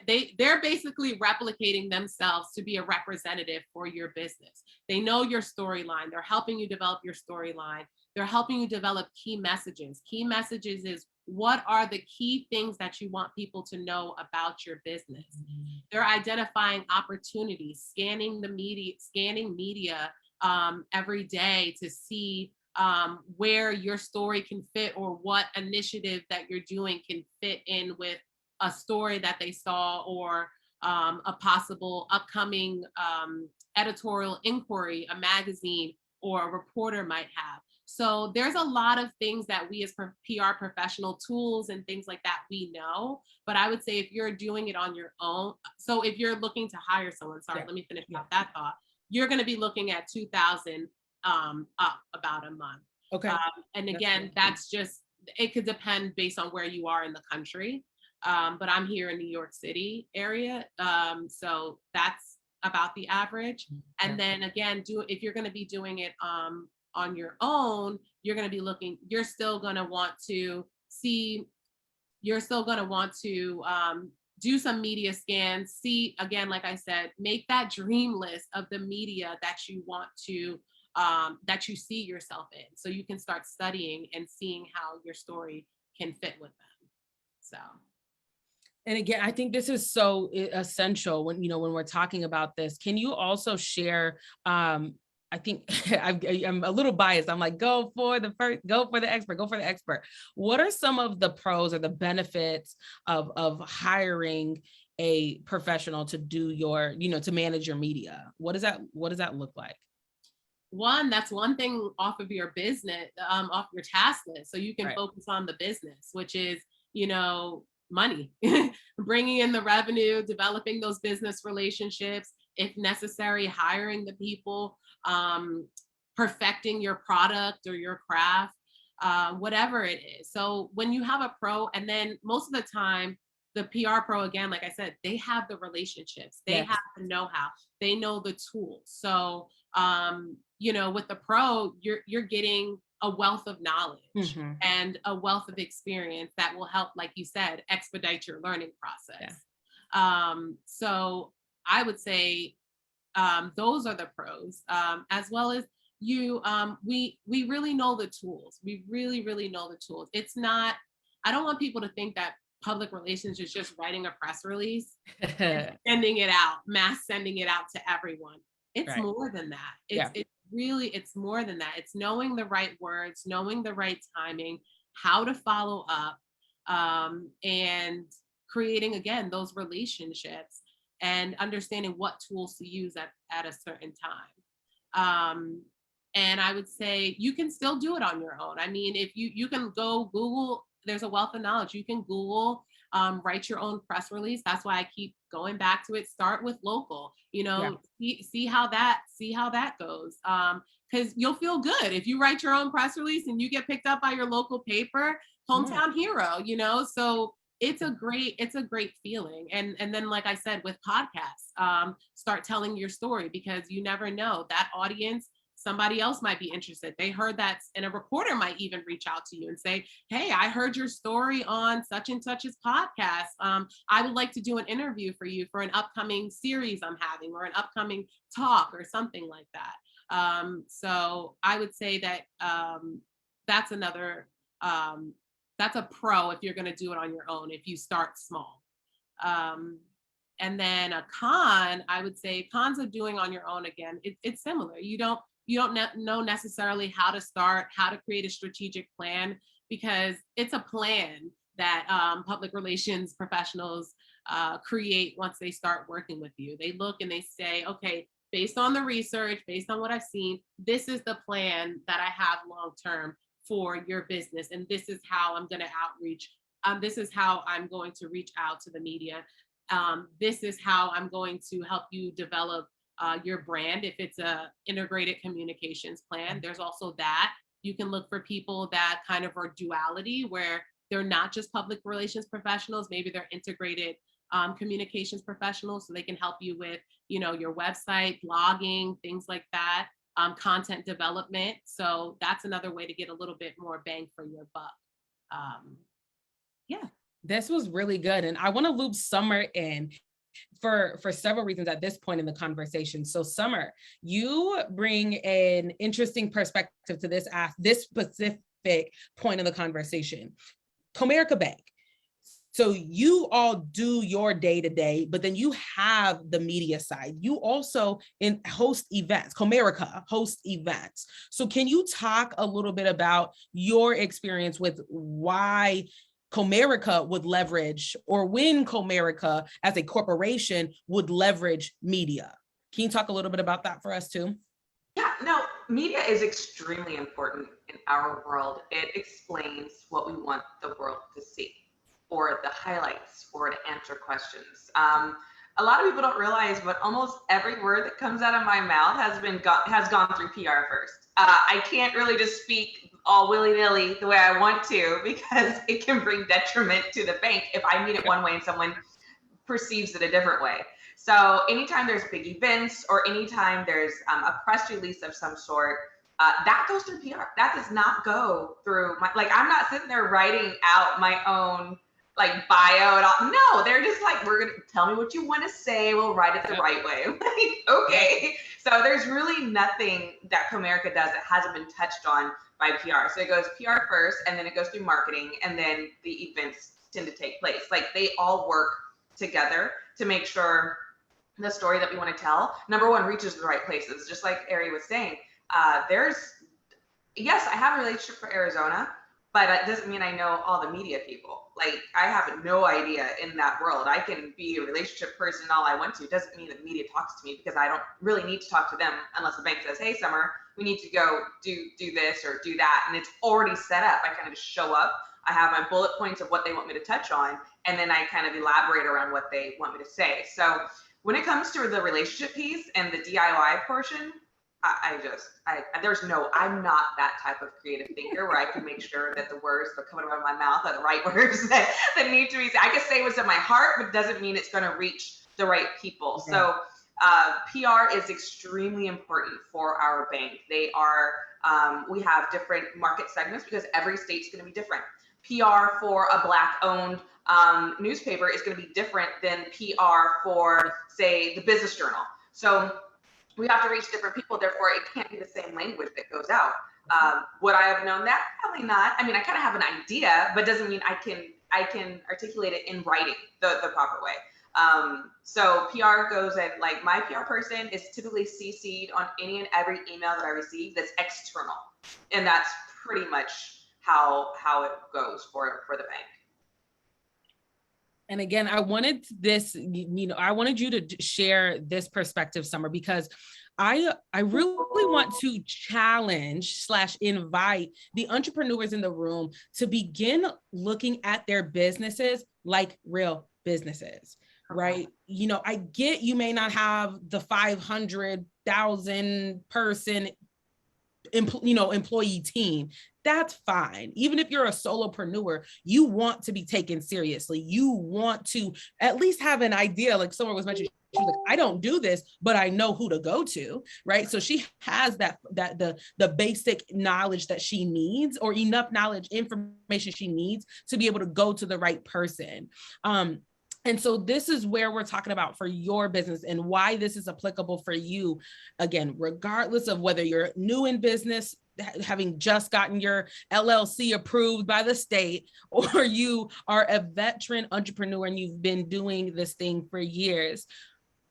They're basically replicating themselves to be a representative for your business. They know your storyline. They're helping you develop your storyline. They're helping you develop key messages. Key messages is what are the key things that you want people to know about your business. They're identifying opportunities, scanning media every day to see where your story can fit, or what initiative that you're doing can fit in with a story that they saw, or a possible upcoming editorial inquiry a magazine or a reporter might have. So there's a lot of things that we as PR professional, tools and things like that, we know. But I would say if you're doing it on your own, so if you're looking to hire someone, let me finish out that thought. You're going to be looking at 2,000 up about a month. Okay. And again, that's just, it could depend based on where you are in the country. But I'm here in New York City area. So that's about the average. And then again, if you're going to be doing it on your own, you're going to be you're still going to want to do some media scans, see, again, like I said, make that dream list of the media that you want to, that you see yourself in. So you can start studying and seeing how your story can fit with them. So. And again, I think this is so essential when we're talking about this. Can you also share, I think I'm a little biased. I'm like, go for the expert. What are some of the pros or the benefits of hiring a professional to do your, to manage your media? What does that look like? That's one thing off of your business, off your task list. So you can focus on the business, which is, money, bringing in the revenue, developing those business relationships, if necessary, hiring the people, perfecting your product or your craft, whatever it is. So when you have a pro, and then most of the time, the PR pro, again, like I said, they have the relationships, they have the know-how, they know the tools. So, with the pro, you're getting a wealth of knowledge and a wealth of experience that will help, like you said, expedite your learning process. So I would say those are the pros, as well as we really know the tools. We really, really know the tools. It's not, I don't want people to think that public relations is just writing a press release and sending it out, mass sending it out to everyone. It's more than that. It's more than that. It's knowing the right words, knowing the right timing, how to follow up, and creating, again, those relationships and understanding what tools to use at a certain time. And I would say you can still do it on your own. I mean, if you can go Google, there's a wealth of knowledge. You can Google, write your own press release. That's why I keep going back to it. Start with local, see how that goes. Because you'll feel good if you write your own press release and you get picked up by your local paper, hometown hero, so it's a great feeling. And then, like I said, with podcasts, start telling your story, because you never know, that audience, somebody else might be interested. They heard that, and a reporter might even reach out to you and say, hey, I heard your story on such and such's podcast. I would like to do an interview for you for an upcoming series I'm having, or an upcoming talk, or something like that. So I would say that that's another, that's a pro if you're going to do it on your own, if you start small. And then a con, I would say cons of doing on your own, again, it's similar. You don't know necessarily how to start, how to create a strategic plan, because it's a plan that public relations professionals create once they start working with you. They look and they say, okay, based on the research, based on what I've seen, this is the plan that I have long-term for your business. And this is how I'm going to outreach. This is how I'm going to reach out to the media. This is how I'm going to help you develop your brand. If it's a integrated communications plan, there's also that. You can look for people that kind of are duality, where they're not just public relations professionals, maybe they're integrated communications professionals, so they can help you with, your website, blogging, things like that, content development. So that's another way to get a little bit more bang for your buck. Yeah. This was really good. And I want to loop Summer in for several reasons at this point in the conversation. So Summer, you bring an interesting perspective to this specific point of the conversation. Comerica Bank. So you all do your day-to-day, but then you have the media side. You also host events. Comerica hosts events. So can you talk a little bit about your experience with why Comerica would leverage, or when Comerica as a corporation would leverage media? Can you talk a little bit about that for us too? Yeah, no, media is extremely important in our world. It explains what we want the world to see, or the highlights, or to answer questions. A lot of people don't realize, but almost every word that comes out of my mouth has gone through PR first. I can't really just speak all willy-nilly the way I want to, because it can bring detriment to the bank if I mean it one way and someone perceives it a different way. So anytime there's big events, or anytime there's a press release of some sort, that goes through PR. That does not go through I'm not sitting there writing out my own bio and all. No, they're just we're gonna tell me what you want to say. We'll write it the right way. Okay. So there's really nothing that Comerica does that hasn't been touched on by PR. So it goes PR first, and then it goes through marketing, and then the events tend to take place. They all work together to make sure the story that we want to tell, number one, reaches the right places. Just like Arrie was saying, yes, I have a relationship for Arizona, but it doesn't mean I know all the media people. I have no idea in that world. I can be a relationship person all I want to. It doesn't mean that media talks to me, because I don't really need to talk to them unless the bank says, hey, Summer, we need to go do this or do that. And it's already set up. I kind of just show up. I have my bullet points of what they want me to touch on, and then I kind of elaborate around what they want me to say. So when it comes to the relationship piece and the DIY portion, I'm not that type of creative thinker where I can make sure that the words that are coming out of my mouth are the right words that need to be said. I can say what's in my heart, but it doesn't mean it's going to reach the right people. Okay. So PR is extremely important for our bank. We have different market segments, because every state's going to be different. PR for a Black-owned newspaper is going to be different than PR for, say, the Business Journal. So we have to reach different people. Therefore, it can't be the same language that goes out. Would I have known that? Probably not. I mean, I kind of have an idea, but doesn't mean I can articulate it in writing the proper way. So PR goes at, my PR person is typically CC'd on any and every email that I receive that's external. And that's pretty much how it goes for the bank. And again, I wanted you to share this perspective, Summer, because I really want to challenge / invite the entrepreneurs in the room to begin looking at their businesses like real businesses, right? I get you may not have the 500,000 person employee team, that's fine. Even if you're a solopreneur, you want to be taken seriously. You want to at least have an idea, like someone was mentioning, she was like, I don't do this, but I know who to go to, right? So she has the basic knowledge that she needs, or enough knowledge, information she needs to be able to go to the right person. And so this is where we're talking about for your business and why this is applicable for you. Again, regardless of whether you're new in business, having just gotten your LLC approved by the state, or you are a veteran entrepreneur and you've been doing this thing for years,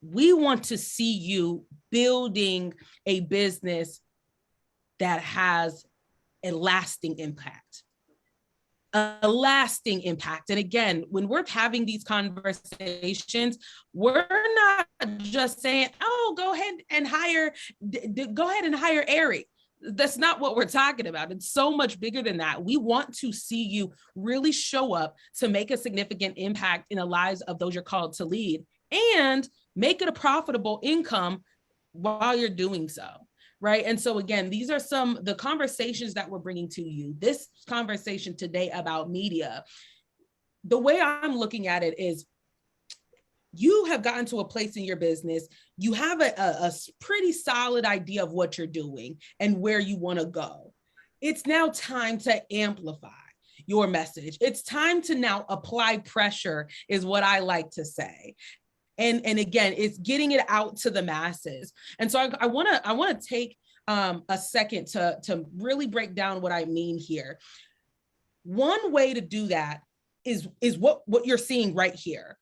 we want to see you building a business that has a lasting impact. A lasting impact. And again, when we're having these conversations, we're not just saying, oh, go ahead and hire Arrie. That's not what we're talking about. It's so much bigger than that. We want to see you really show up to make a significant impact in the lives of those you're called to lead, and make it a profitable income while you're doing so. Right. And so again, these are the conversations that we're bringing to you. This conversation today about media, the way I'm looking at it is, you have gotten to a place in your business, you have a pretty solid idea of what you're doing and where you want to go. It's now time to amplify your message. It's time to now apply pressure, is what I like to say. And again, it's getting it out to the masses. And so I want to take a second to really break down what I mean here. One way to do that is what you're seeing right here.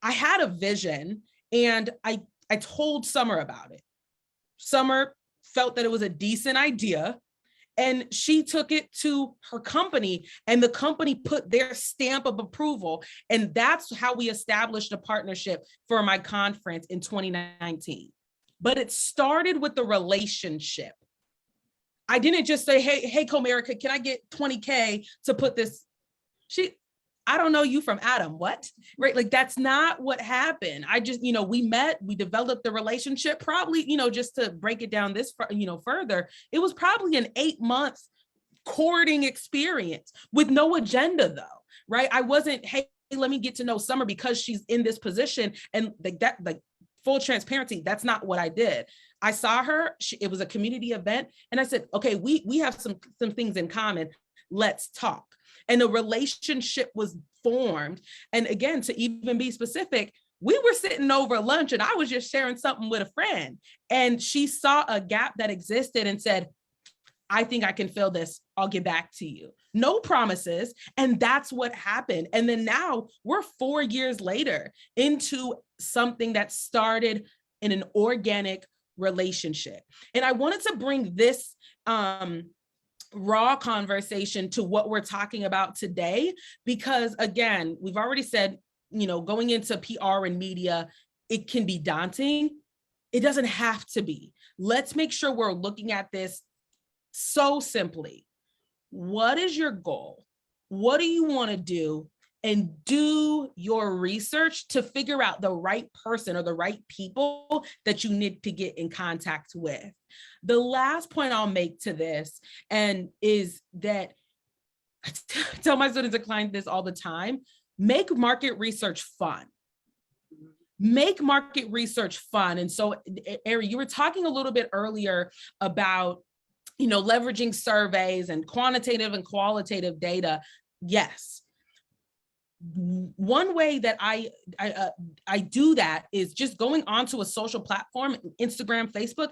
I had a vision and I told Summer about it. Summer felt that it was a decent idea, and she took it to her company, and the company put their stamp of approval. And that's how we established a partnership for my conference in 2019. But it started with the relationship. I didn't just say, hey, Comerica, can I get 20K to put this? I don't know you from Adam, what? Right? Like, that's not what happened. I just, we met, we developed the relationship, probably, just to break it down this, further, it was probably an 8-month courting experience with no agenda though, right? I wasn't, hey, let me get to know Summer because she's in this position. And like full transparency, that's not what I did. I saw her, it was a community event. And I said, okay, we have some things in common. Let's talk. And a relationship was formed. And again, to even be specific, we were sitting over lunch and I was just sharing something with a friend. And she saw a gap that existed and said, I think I can fill this. I'll get back to you. No promises. And that's what happened. And then now we're 4 years later into something that started in an organic relationship. And I wanted to bring this raw conversation to what we're talking about today, because again, we've already said, going into PR and media, it can be daunting. It doesn't have to be. Let's make sure we're looking at this so simply. What is your goal? What do you want to do? And do your research to figure out the right person or the right people that you need to get in contact with. The last point I'll make to this is that I tell my students, I client this all the time, make market research fun. Make market research fun. And so, Arrie, you were talking a little bit earlier about, leveraging surveys and quantitative and qualitative data. Yes. One way that I do that is just going onto a social platform, Instagram, Facebook,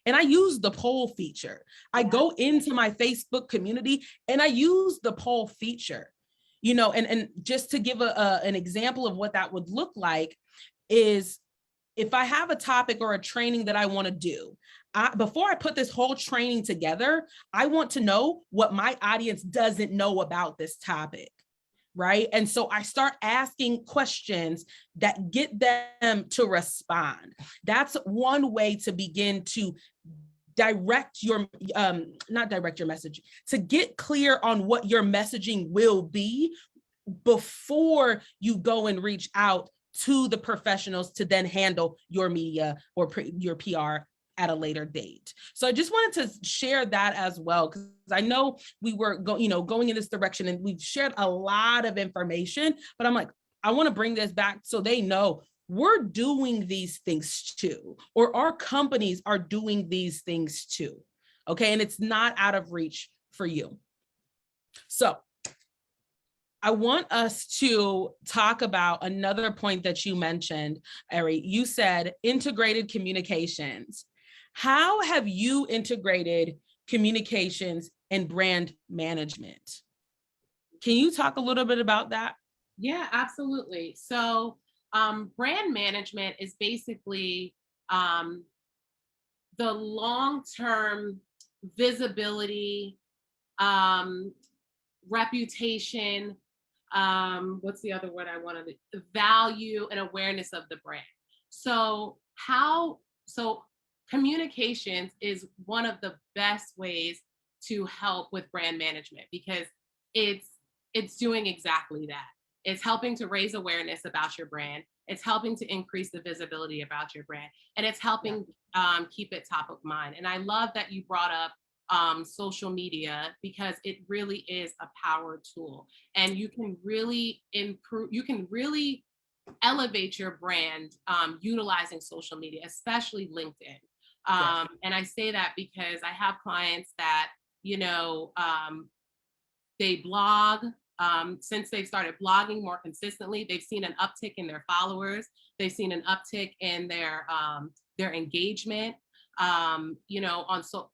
and I use the poll feature. I go into my Facebook community and I use the poll feature, and just to give an example of what that would look like is, if I have a topic or a training that I want to do, before I put this whole training together, I want to know what my audience doesn't know about this topic. Right. And so I start asking questions that get them to respond. That's one way to begin to not direct your message, to get clear on what your messaging will be before you go and reach out to the professionals to then handle your media or your PR at a later date. So I just wanted to share that as well, because I know we were going in this direction and we've shared a lot of information, but I'm like, I want to bring this back so they know we're doing these things too, or our companies are doing these things too. Okay. And it's not out of reach for you. So I want us to talk about another point that you mentioned, Arrie. You said integrated communications. How have you integrated communications and brand management? Can you talk a little bit about that? Yeah, absolutely. So brand management is basically the long-term visibility, reputation, what's the other word I wanted? The value and awareness of the brand. So communications is one of the best ways to help with brand management, because it's doing exactly that. It's helping to raise awareness about your brand. It's helping to increase the visibility about your brand, and it's helping keep it top of mind. And I love that you brought up social media, because it really is a power tool, and you can really elevate your brand utilizing social media, especially LinkedIn. And I say that because I have clients that, they blog. Since they've started blogging more consistently, they've seen an uptick in their followers. They've seen an uptick in their engagement.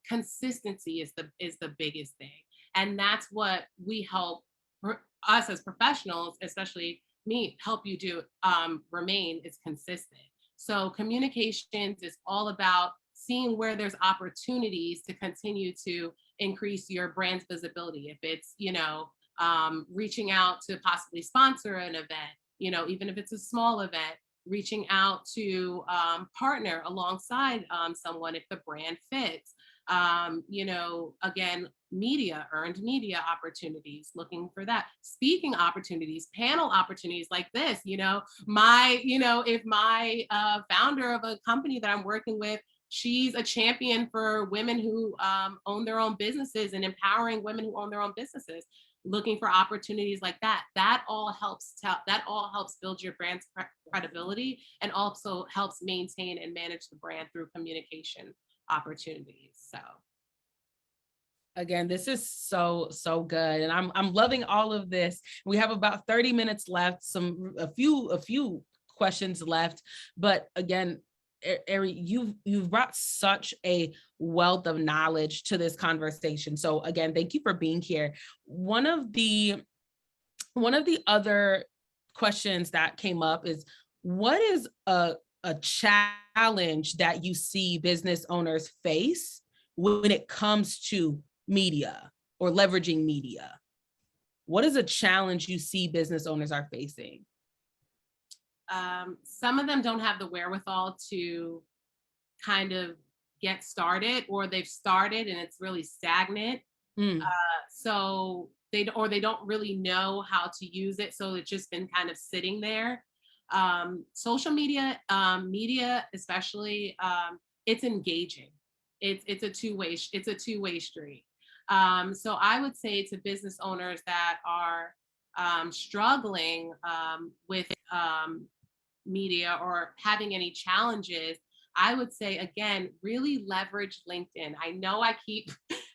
Consistency is the biggest thing, and that's what we help us as professionals, especially me, help you do. Remain is consistent. So communications is all about seeing where there's opportunities to continue to increase your brand's visibility. If it's reaching out to possibly sponsor an event, even if it's a small event, reaching out to partner alongside someone if the brand fits. Again, earned media opportunities, looking for that. Speaking opportunities, panel opportunities like this. If my founder of a company that I'm working with, she's a champion for women who own their own businesses and empowering women who own their own businesses. Looking for opportunities like that. That all helps build your brand's credibility, and also helps maintain and manage the brand through communication opportunities. So again, this is so good, and I'm loving all of this. We have about 30 minutes left, a few questions left, but again, Arrie, you've brought such a wealth of knowledge to this conversation. So again, thank you for being here. One of the other questions that came up is, what is a challenge that you see business owners face when it comes to media or leveraging media? What is a challenge you see business owners are facing? Some of them don't have the wherewithal to kind of get started, or they've started and it's really stagnant. So they don't really know how to use it. So it's just been kind of sitting there. Social media, especially, it's engaging. It's a two-way street. So I would say to business owners that are struggling with media or having any challenges, I would say, again, really leverage LinkedIn. I know I keep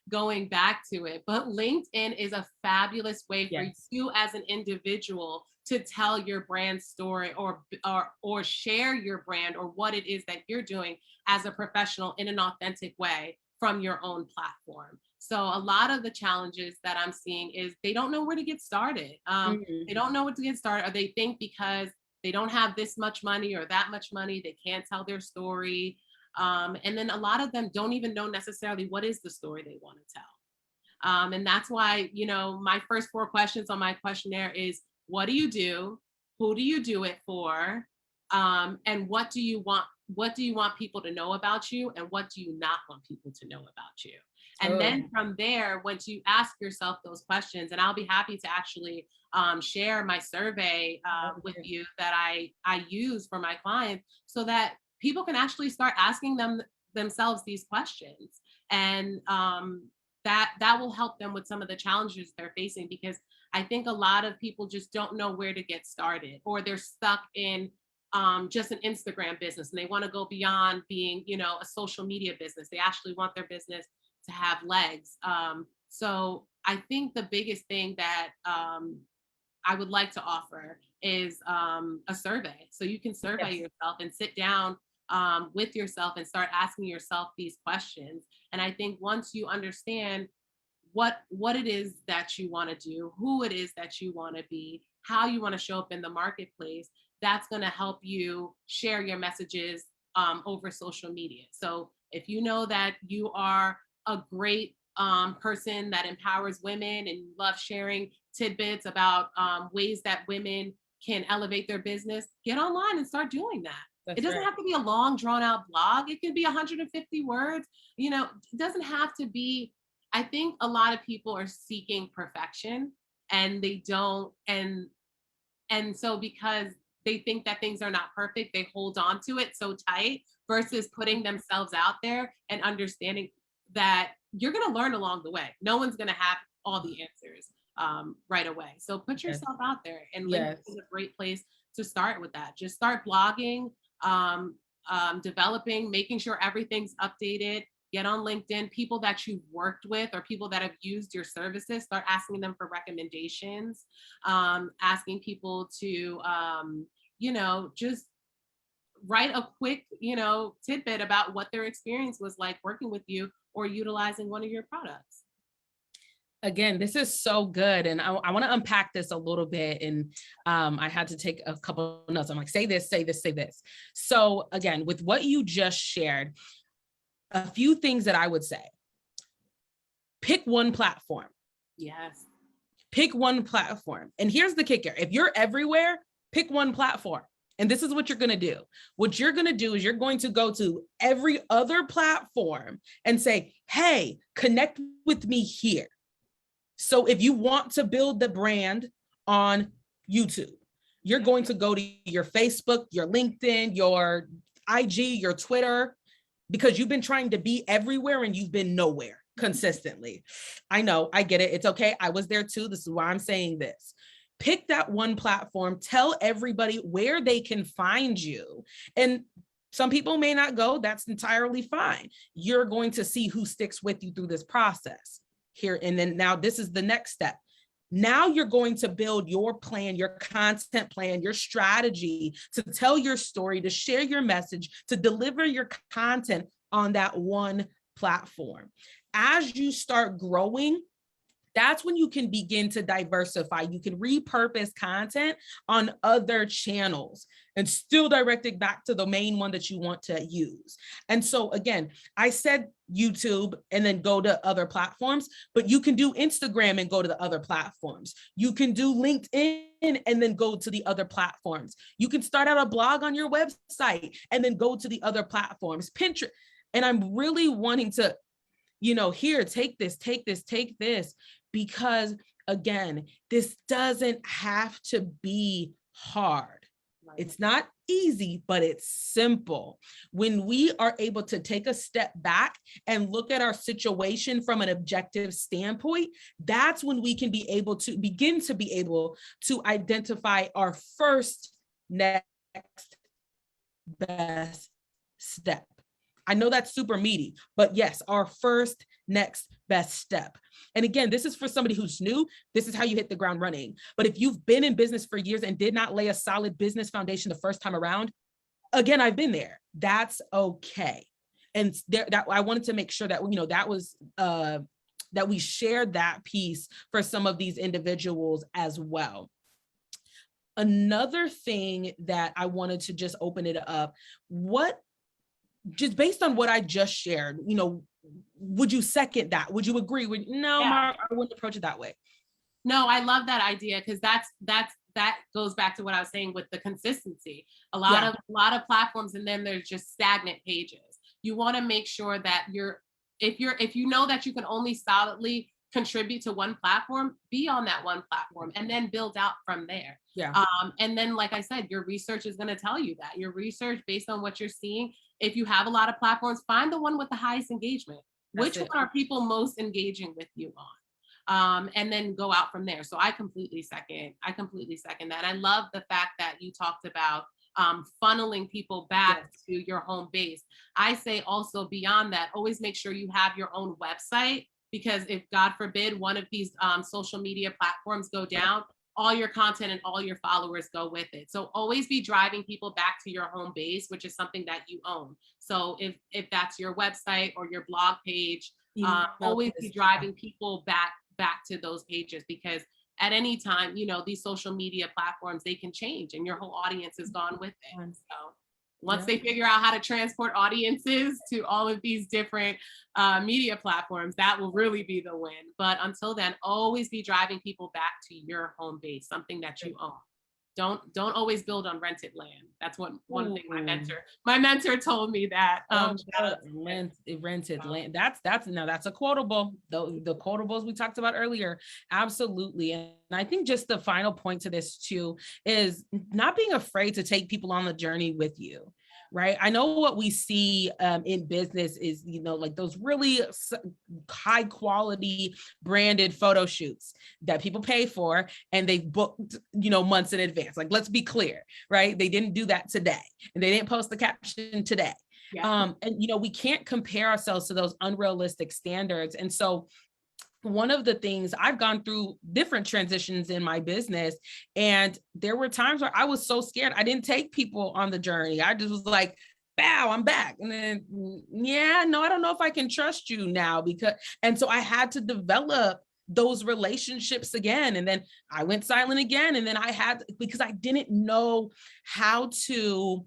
going back to it, but LinkedIn is a fabulous way for you as an individual to tell your brand story, or share your brand or what it is that you're doing as a professional in an authentic way from your own platform. So a lot of the challenges that I'm seeing is they don't know where to get started. They don't know what to get started, or they think because they don't have this much money or that much money, they can't tell their story. And then a lot of them don't even know necessarily what is the story they want to tell. And that's why, my first 4 questions on my questionnaire is, what do you do? Who do you do it for? And what do you want people to know about you? And what do you not want people to know about you? And then from there, once you ask yourself those questions, and I'll be happy to actually share my survey with you that I use for my clients, so that people can actually start asking themselves these questions. And that will help them with some of the challenges they're facing, because I think a lot of people just don't know where to get started, or they're stuck in just an Instagram business and they want to go beyond being, a social media business. They actually want their business to have legs. So I think the biggest thing that I would like to offer is a survey. So you can survey yourself and sit down with yourself and start asking yourself these questions. And I think once you understand what it is that you want to do, who it is that you want to be, how you want to show up in the marketplace, that's going to help you share your messages over social media. So if you know that you are a great person that empowers women and you love sharing tidbits about ways that women can elevate their business, get online and start doing that. It doesn't have to be a long drawn out blog. It could be 150 words. It doesn't have to be. I think a lot of people are seeking perfection, and they don't. And so because they think that things are not perfect, they hold on to it so tight, versus putting themselves out there and understanding that you're going to learn along the way. No one's going to have all the answers right away. So put yourself out there, and LinkedIn is a great place to start with that. Just start blogging, developing, making sure everything's updated. Get on LinkedIn, people that you've worked with or people that have used your services, start asking them for recommendations, asking people to, just write a quick, tidbit about what their experience was like working with you or utilizing one of your products. Again, this is so good. And I want to unpack this a little bit. And I had to take a couple of notes. I'm like, say this, say this, say this. So again, with what you just shared, a few things that I would say: pick one platform. Yes. Pick one platform. And here's the kicker: if you're everywhere, pick one platform. And this is what you're going to do. What you're going to do is you're going to go to every other platform and say, hey, connect with me here. So if you want to build the brand on YouTube, you're going to go to your Facebook, your LinkedIn, your IG, your Twitter, because you've been trying to be everywhere and you've been nowhere consistently. I know, I get it. It's okay. I was there too. This is why I'm saying this. Pick that one platform, tell everybody where they can find you. And some people may not go, that's entirely fine. You're going to see who sticks with you through this process here. And then now this is the next step. Now you're going to build your plan, your content plan, your strategy to tell your story, to share your message, to deliver your content on that one platform. As you start growing, that's when you can begin to diversify. You can repurpose content on other channels and still direct it back to the main one that you want to use. And so again, I said YouTube and then go to other platforms, but you can do Instagram and go to the other platforms. You can do LinkedIn and then go to the other platforms. You can start out a blog on your website and then go to the other platforms, Pinterest. And I'm really wanting to, here, take this, because again, this doesn't have to be hard. It's not easy, but it's simple. When we are able to take a step back and look at our situation from an objective standpoint, that's when we can be able to begin to be able to identify our first next best step. I know that's super meaty, but yes, our first next best step. And again, this is for somebody who's new. This is how you hit the ground running. But if you've been in business for years and did not lay a solid business foundation the first time around, again, I've been there. That's okay. And that I wanted to make sure that, that was, that we shared that piece for some of these individuals as well. Another thing that I wanted to just open it up, just based on what I just shared, would you second that? Would you agree with, no, Mark, I wouldn't approach it that way? No, I love that idea, because that goes back to what I was saying with the consistency. A lot of platforms, and then there's just stagnant pages. You want to make sure that if you know that you can only solidly contribute to one platform, be on that one platform and then build out from there. Yeah. And then, like I said, your research is going to tell you that. Your research based on what you're seeing. If you have a lot of platforms, find the one with the highest engagement. Which one are people most engaging with you on? And then go out from there. So I completely second that. And I love the fact that you talked about funneling people back to your home base. I say also beyond that, always make sure you have your own website, because if God forbid one of these social media platforms go down, all your content and all your followers go with it. So always be driving people back to your home base, which is something that you own. So if that's your website or your blog page, always be driving people back to those pages, because at any time, you know, these social media platforms, they can change and your whole audience is gone with it. So once they figure out how to transport audiences to all of these different media platforms, that will really be the win. But until then, always be driving people back to your home base, something that you own. Don't always build on rented land. That's one thing my mentor told me that. Rented land. That's a quotable. The quotables we talked about earlier. Absolutely. And I think just the final point to this too is not being afraid to take people on the journey with you. Right. I know what we see in business is, you know, like those really high quality branded photo shoots that people pay for and they've booked, you know, months in advance. Like, let's be clear, right? They didn't do that today and they didn't post the caption today. And, you know, we can't compare ourselves to those unrealistic standards. And so one of the things I've gone through different transitions in my business, and there were times where I was so scared. I didn't take people on the journey. I just was like, bow, I'm back. And then, I don't know if I can trust you now and so I had to develop those relationships again. And then I went silent again. And then because I didn't know how to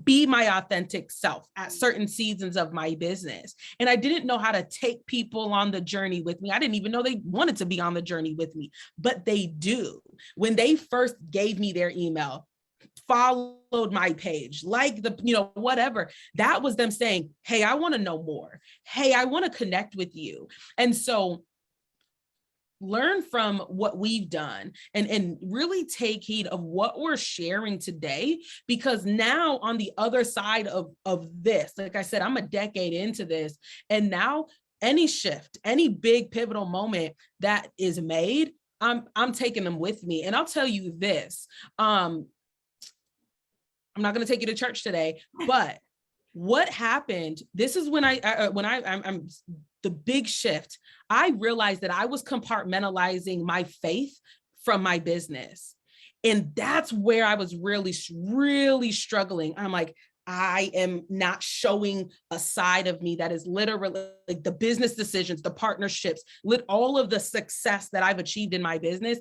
be my authentic self at certain seasons of my business. And I didn't know how to take people on the journey with me. I didn't even know they wanted to be on the journey with me, but they do. When they first gave me their email, followed my page, like whatever, that was them saying, hey, I want to know more. Hey, I want to connect with you. And so learn from what we've done and really take heed of what we're sharing today, because now on the other side of this, like I said, I'm a decade into this, and now any shift, any big pivotal moment that is made, I'm taking them with me. And I'll tell you this, I'm not going to take you to church today, but what happened, this is when I'm the big shift. I realized that I was compartmentalizing my faith from my business. And that's where I was really, really struggling. I'm like, I am not showing a side of me that is literally like the business decisions, the partnerships, all of the success that I've achieved in my business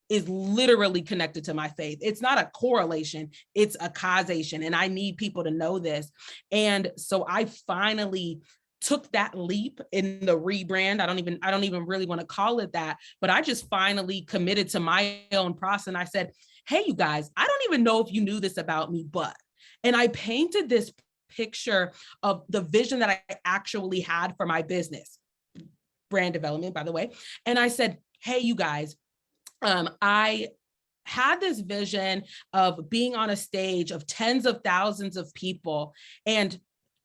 is literally connected to my faith. It's not a correlation, it's a causation. And I need people to know this. And so I finally took that leap in the rebrand. I don't even really want to call it that, but I just finally committed to my own process. And I said, hey, you guys, I don't even know if you knew this about me, and I painted this picture of the vision that I actually had for my business, brand development, by the way. And I said, hey, you guys, I had this vision of being on a stage of tens of thousands of people. And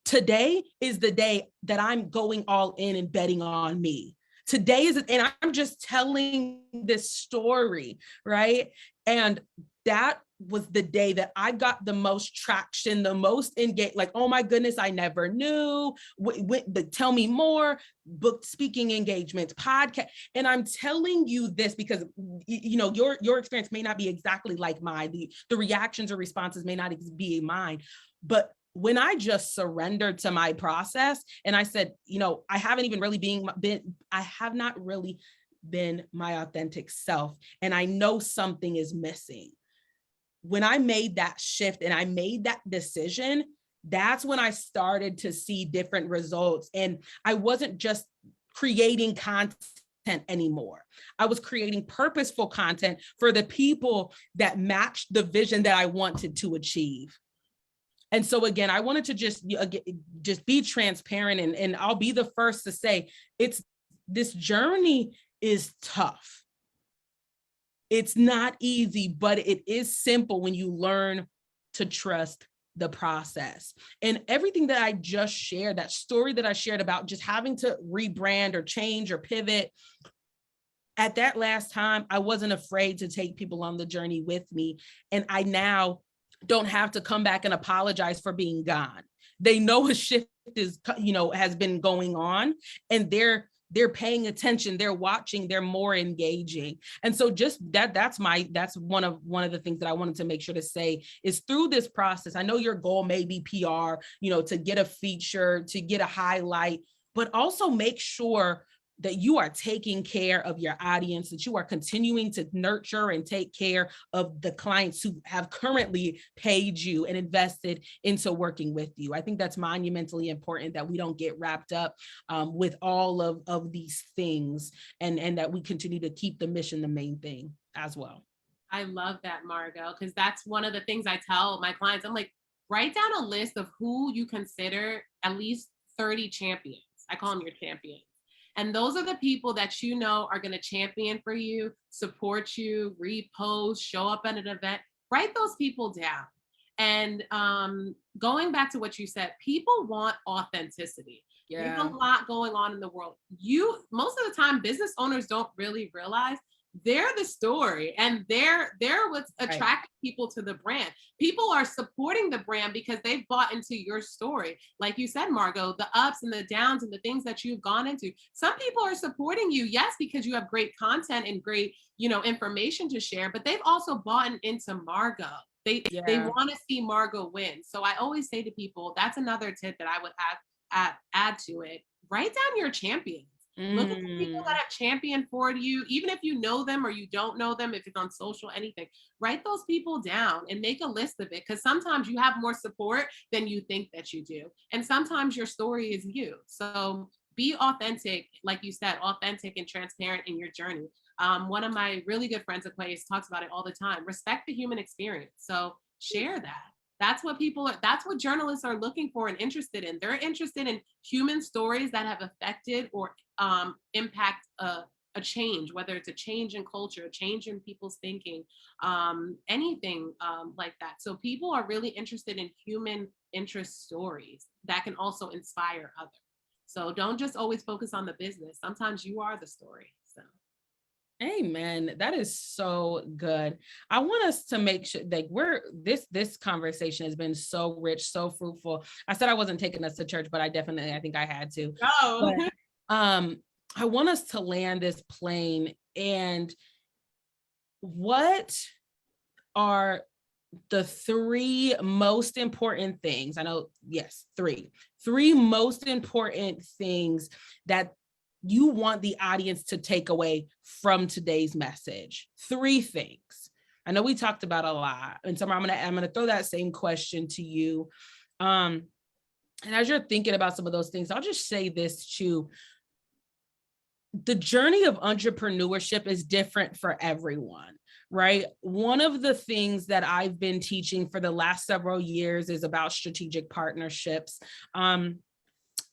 today is the day that I'm going all in and betting on me. Today is, and I'm just telling this story, right? And that was the day that I got the most traction, the most engaged, like, oh my goodness, I never knew, but tell me more, book speaking engagements, podcast. And I'm telling you this because, you know, your experience may not be exactly like mine. The reactions or responses may not be mine, but when I just surrendered to my process and I said, you know, I haven't even really I have not really been my authentic self. And I know something is missing. When I made that shift and I made that decision, that's when I started to see different results. And I wasn't just creating content anymore. I was creating purposeful content for the people that matched the vision that I wanted to achieve. And so again, I wanted to just be transparent, and I'll be the first to say it's this journey is tough. It's not easy, but it is simple when you learn to trust the process. And everything that I just shared, that story that I shared about just having to rebrand or change or pivot, at that last time, I wasn't afraid to take people on the journey with me. And I now don't have to come back and apologize for being gone. They know a shift is, has been going on, and they're paying attention, they're watching, they're more engaging. And so just that's one of the things that I wanted to make sure to say is through this process, I know your goal may be PR, to get a feature, to get a highlight, but also make sure that you are taking care of your audience, that you are continuing to nurture and take care of the clients who have currently paid you and invested into working with you. I think that's monumentally important, that we don't get wrapped up with all of these things, and that we continue to keep the mission the main thing as well. I love that, Margot, because that's one of the things I tell my clients. I'm like, write down a list of who you consider at least 30 champions. I call them your champions. And those are the people that are going to champion for you, support you, repost, show up at an event. Write those people down. And going back to what you said, people want authenticity. Yeah. There's a lot going on in the world. Most of the time, business owners don't really realize they're the story, and they're what's attracting people to the brand. People are supporting the brand because they've bought into your story. Like you said, Margot, the ups and the downs and the things that you've gone into. Some people are supporting you, yes, because you have great content and great, information to share, but they've also bought into Margot. They want to see Margot win. So I always say to people, that's another tip that I would add to it. Write down your champions. Look at the people that have championed for you, even if you know them or you don't know them, if it's on social, anything. Write those people down and make a list of it, because sometimes you have more support than you think that you do. And sometimes your story is you. So be authentic, like you said, authentic and transparent in your journey. One of my really good friends at Place talks about it all the time. Respect the human experience. So share that. That's what journalists are looking for and interested in. They're interested in human stories that have affected or impact a change, whether it's a change in culture, a change in people's thinking, anything like that. So people are really interested in human interest stories that can also inspire others. So don't just always focus on the business. Sometimes you are the story. So. Amen. That is so good. I want us to make sure that this conversation has been so rich, so fruitful. I said I wasn't taking us to church, but I think I had to. Oh. But, I want us to land this plane. And what are the three most important things? I know, yes, three most important things that you want the audience to take away from today's message. Three things. I know we talked about a lot, and so I'm gonna throw that same question to you. And as you're thinking about some of those things, I'll just say this too. The journey of entrepreneurship is different for everyone, right? One of the things that I've been teaching for the last several years is about strategic partnerships.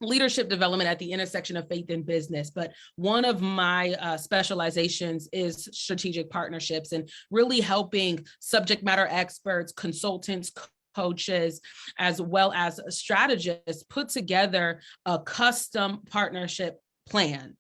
Leadership development at the intersection of faith and business. But one of my specializations is strategic partnerships, and really helping subject matter experts, consultants, coaches, as well as strategists put together a custom partnership plan.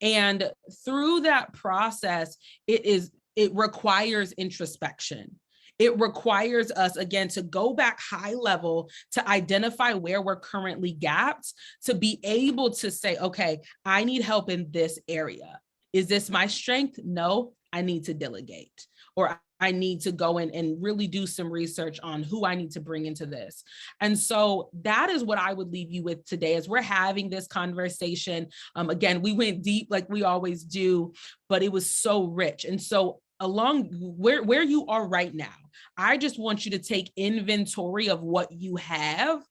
And through that process, it requires introspection. It requires us, again, to go back high level, to identify where we're currently gapped, to be able to say, okay, I need help in this area. Is this my strength? No, I need to delegate, or I need to go in and really do some research on who I need to bring into this. And so that is what I would leave you with today as we're having this conversation. Again, we went deep like we always do, but it was so rich. And so along where you are right now, I just want you to take inventory of what you have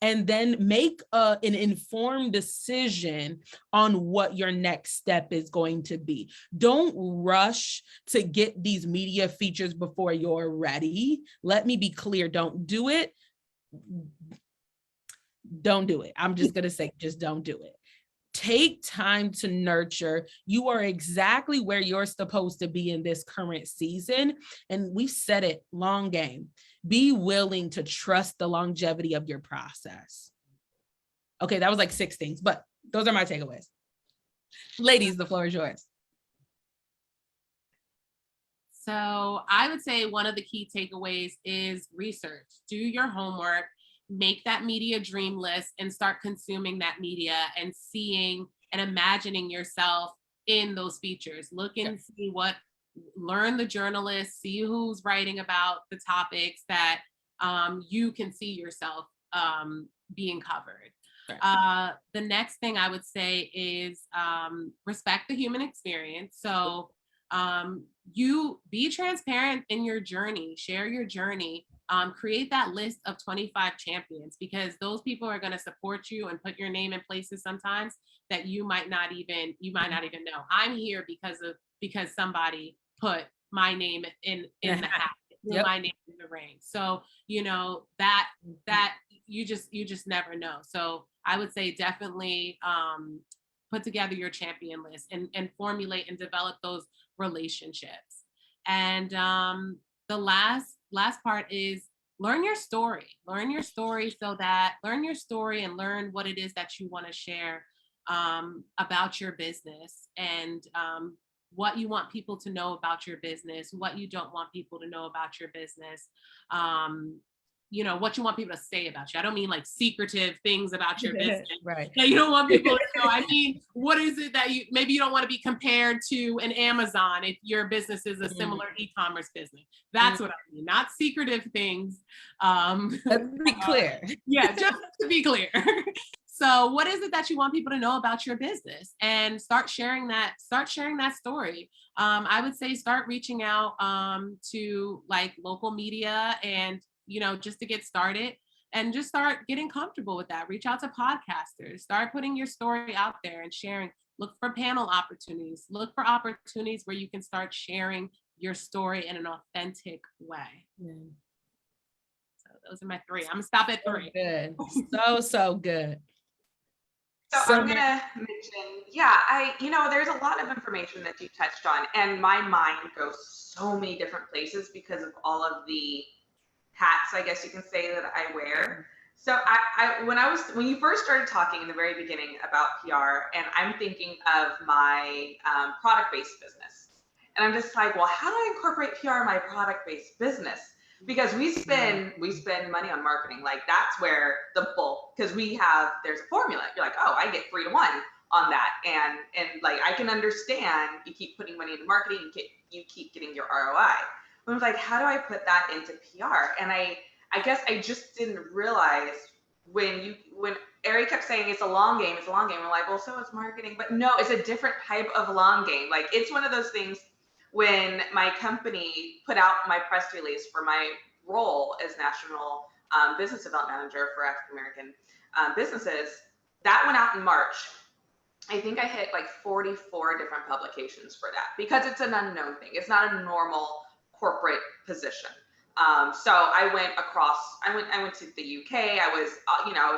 and then make an informed decision on what your next step is going to be. Don't rush to get these media features before you're ready. Let me be clear, don't do it. Don't do it. I'm just going to say, just don't do it. Take time to nurture. You are exactly where you're supposed to be in this current season. And we've said it, long game. Be willing to trust the longevity of your process. Okay, that was like 6 things, but those are my takeaways. Ladies, the floor is yours. So I would say one of the key takeaways is research. Do your homework, make that media dream list, and start consuming that media and seeing and imagining yourself in those features. Look and see learn the journalists, see who's writing about the topics that you can see yourself being covered. The next thing I would say is respect the human experience. So you be transparent in your journey, share your journey, create that list of 25 champions, because those people are going to support you and put your name in places sometimes that you might not even know. I'm here because somebody put my name in the hat, my name in the ring. So, that you just never know. So I would say definitely put together your champion list and formulate and develop those relationships. And the last part is learn your story and learn what it is that you want to share about your business, and what you want people to know about your business, what you don't want people to know about your business, what you want people to say about you. I don't mean like secretive things about your business right, that you don't want people to know. I mean, what is it that maybe you don't want to be compared to an Amazon if your business is a similar e-commerce business. That's what I mean, not secretive things. Let's be clear. Yeah, just to be clear. So what is it that you want people to know about your business? And start sharing that story. I would say start reaching out to like local media and, just to get started, and just start getting comfortable with that. Reach out to podcasters, start putting your story out there and sharing. Look for panel opportunities, look for opportunities where you can start sharing your story in an authentic way. So those are my 3. I'm gonna stop at 3. Good. So good. So I'm gonna mention, there's a lot of information that you touched on, and my mind goes so many different places because of all of the hats, I guess you can say, that I wear. So when you first started talking in the very beginning about PR, and I'm thinking of my product-based business, and I'm just like, well, how do I incorporate PR in my product-based business? Because we spend money on marketing. Like that's where the bulk, because there's a formula. You're like, oh, I get 3 to 1 on that. And like, I can understand you keep putting money into marketing, you keep getting your ROI. But I was like, how do I put that into PR? And I guess I just didn't realize when Arrie kept saying it's a long game. I'm like, well, so is marketing. But no, it's a different type of long game. Like it's one of those things. When my company put out my press release for my role as National Business Development Manager for African American businesses, that went out in March. I think I hit like 44 different publications for that because it's an unknown thing. It's not a normal corporate position. So I went to the UK. I was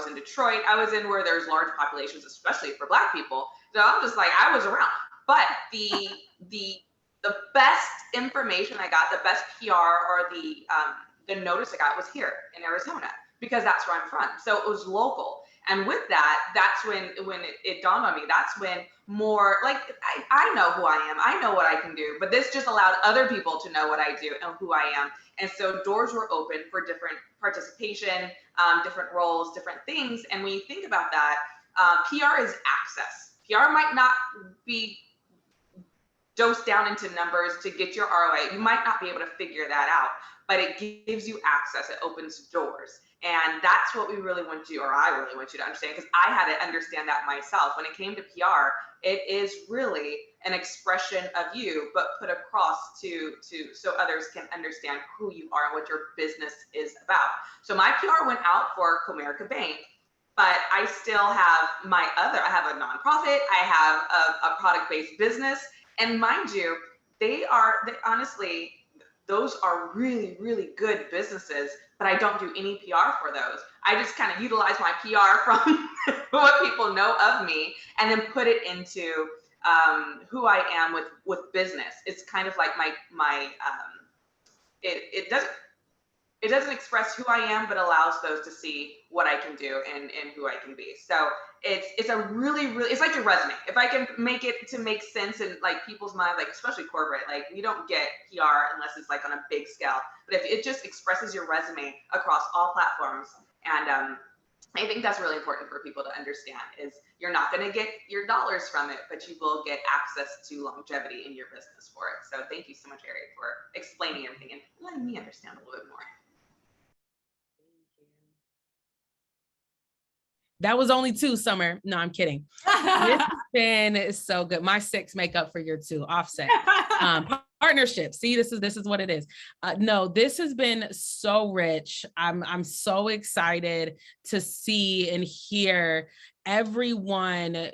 in Detroit. I was in where there's large populations, especially for Black people. So I'm just like, I was around. But the best information I got, the best PR or the notice I got was here in Arizona, because that's where I'm from. So it was local. And with that, that's when it dawned on me, that's when more, like, I know who I am. I know what I can do, but this just allowed other people to know what I do and who I am. And so doors were open for different participation, different roles, different things. And when you think about that, PR is access. PR might not be dose down into numbers to get your ROI. You might not be able to figure that out, but it gives you access. It opens doors. And that's what we really want to do, or I really want you to understand, because I had to understand that myself. When it came to PR, it is really an expression of you, but put across to so others can understand who you are and what your business is about. So my PR went out for Comerica Bank, but I still have I have a nonprofit, I have a product-based business. And mind you, honestly, those are really, really good businesses, but I don't do any PR for those. I just kind of utilize my PR from what people know of me and then put it into who I am with business. It's kind of like it doesn't express who I am, but allows those to see what I can do and who I can be. So it's a really, really, it's like your resume. If I can make it to make sense in like people's mind, like especially corporate, like we don't get PR unless it's like on a big scale. But if it just expresses your resume across all platforms, and I think that's really important for people to understand is you're not going to get your dollars from it, but you will get access to longevity in your business for it. So thank you so much, Arrie, for explaining everything and letting me understand a little bit more. That was only 2, Summer. No, I'm kidding. This has been so good. My 6 make up for your 2, offset. Partnership. See, this is what it is. No, this has been so rich. I'm so excited to see and hear everyone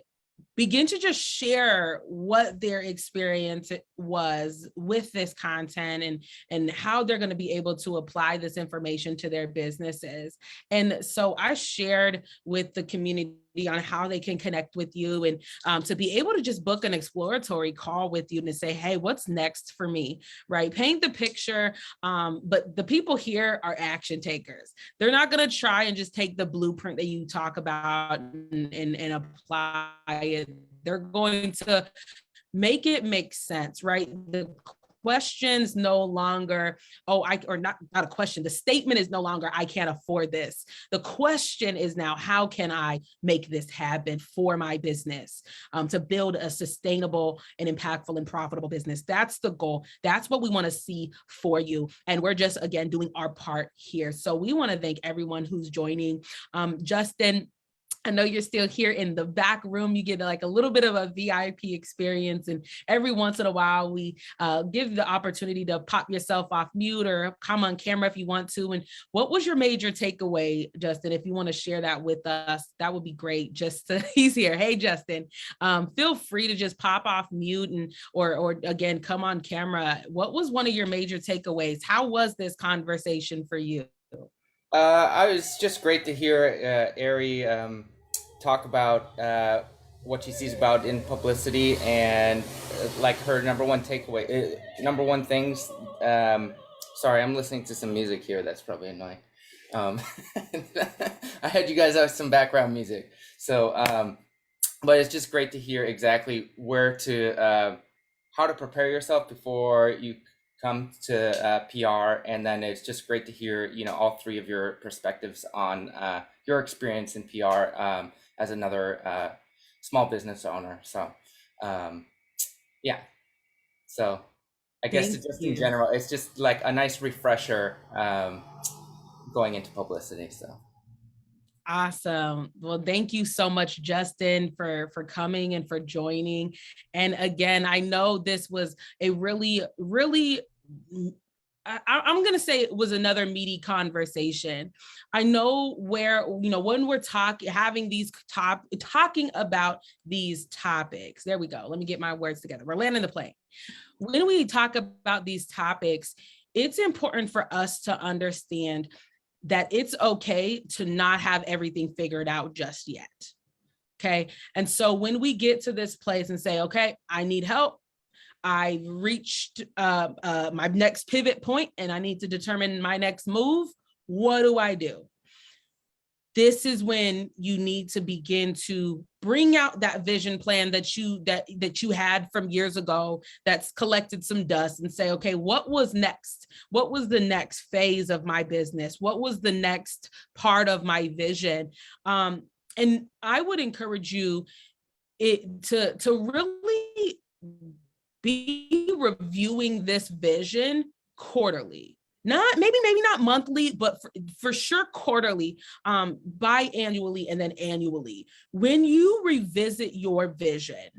begin to just share what their experience was with this content and how they're going to be able to apply this information to their businesses. And so I shared with the community on how they can connect with you and to be able to just book an exploratory call with you and to say, hey, what's next for me, right? Paint the picture. But the people here are action takers. They're not going to try and just take the blueprint that you talk about and apply it. They're going to make it make sense, right? The questions no longer, not a question. The statement is no longer, I can't afford this. The question is now, how can I make this happen for my business to build a sustainable and impactful and profitable business? That's the goal. That's what we want to see for you. And we're just, again, doing our part here. So we want to thank everyone who's joining. Justin, I know you're still here in the back room. You get like a little bit of a VIP experience. And every once in a while, we give you the opportunity to pop yourself off mute or come on camera if you want to. And what was your major takeaway, Justin? If you want to share that with us, that would be great. He's here. Hey, Justin, feel free to just pop off mute and or again, come on camera. What was one of your major takeaways? How was this conversation for you? I was just great to hear Arrie talk about what she sees about in publicity and like her number one takeaway, number one things. Sorry, I'm listening to some music here. That's probably annoying. I had you guys have some background music. So, but it's just great to hear exactly how to prepare yourself before you come to PR, and then it's just great to hear all 3 of your perspectives on your experience in PR as another small business owner. So yeah, so I guess just in general, it's just like a nice refresher going into publicity. So awesome. Well, thank you so much, Justin, for coming and for joining. And again, I know this was a really, really, I'm going to say it was another meaty conversation. I know where, when we're talking about these topics, there we go. Let me get my words together. We're landing the plane. When we talk about these topics, it's important for us to understand that it's okay to not have everything figured out just yet. Okay. And so when we get to this place and say, okay, I need help, I reached my next pivot point and I need to determine my next move, what do I do? This is when you need to begin to bring out that vision plan that you had from years ago that's collected some dust and say, okay, what was next? What was the next phase of my business? What was the next part of my vision? And I would encourage you to really be reviewing this vision quarterly. Maybe not monthly, but for sure quarterly, biannually, and then annually. When you revisit your vision,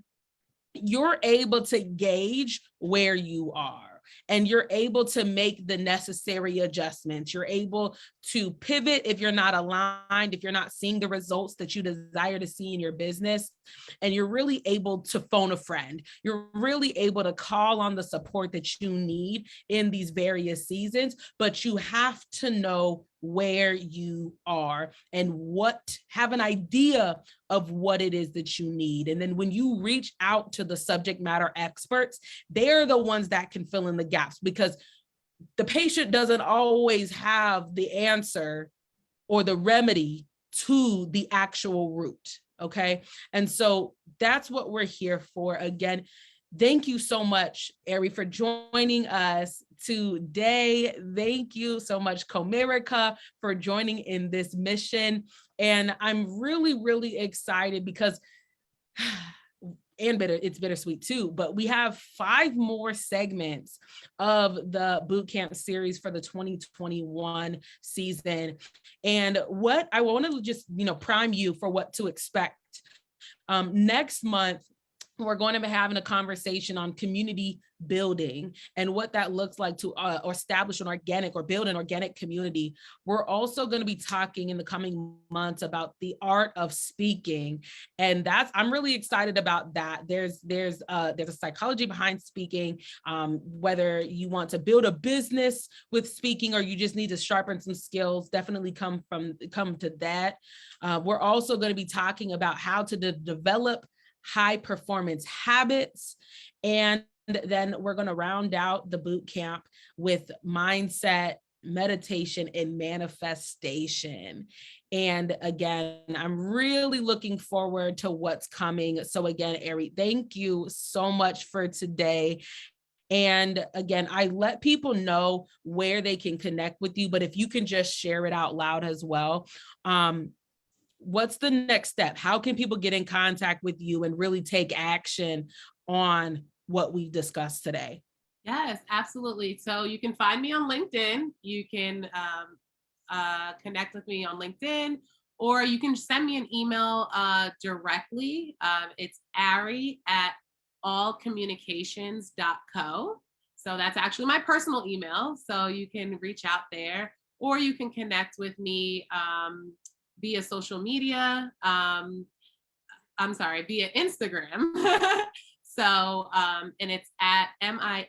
you're able to gauge where you are. and you're able to make the necessary adjustments. You're able to pivot if you're not aligned, if you're not seeing the results that you desire to see in your business, and you're really able to phone a friend. You're really able to call on the support that you need in these various seasons, but you have to know where you are and have an idea of what it is that you need. And then when you reach out to the subject matter experts, they're the ones that can fill in the gaps, because the patient doesn't always have the answer or the remedy to the actual root. Okay. And so that's what we're here for. Again, thank you so much, Arrie, for joining us today. Thank you so much, Comerica, for joining in this mission. And I'm really, really excited because, and it's bittersweet too, but we have 5 more segments of the Bootcamp series for the 2021 season. And what I want to just, prime you for what to expect. Next month, we're going to be having a conversation on community building and what that looks like to establish an organic or build an organic community. We're also going to be talking in the coming months about the art of speaking. And I'm really excited about that. There's a psychology behind speaking, whether you want to build a business with speaking or you just need to sharpen some skills, definitely come to that. We're also going to be talking about how to develop high performance habits. And then we're going to round out the boot camp with mindset, meditation, and manifestation. And again, I'm really looking forward to what's coming. So again, Arrie, thank you so much for today. And again, I let people know where they can connect with you, but if you can just share it out loud as well. What's the next step? How can people get in contact with you and really take action on what we discussed today? Yes, absolutely. So you can find me on LinkedIn. You can connect with me on LinkedIn, or you can send me an email directly. It's arrie@allcommunications.co. So that's actually my personal email. So you can reach out there, or you can connect with me via social media. Via Instagram. So, and it's at MISSARYLIN.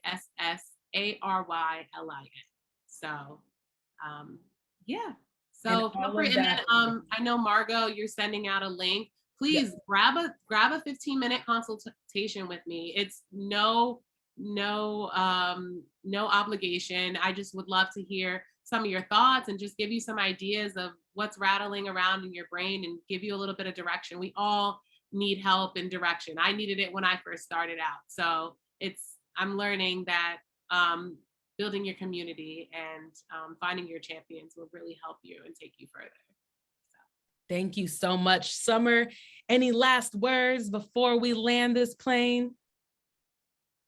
So, yeah. So feel free. And then I know, Margot, you're sending out a link. Please grab a 15-minute consultation with me. It's no obligation. I just would love to hear some of your thoughts and just give you some ideas of what's rattling around in your brain and give you a little bit of direction. We all need help and direction. I needed it when I first started out. So I'm learning that building your community and finding your champions will really help you and take you further. So. Thank you so much, Summer. Any last words before we land this plane?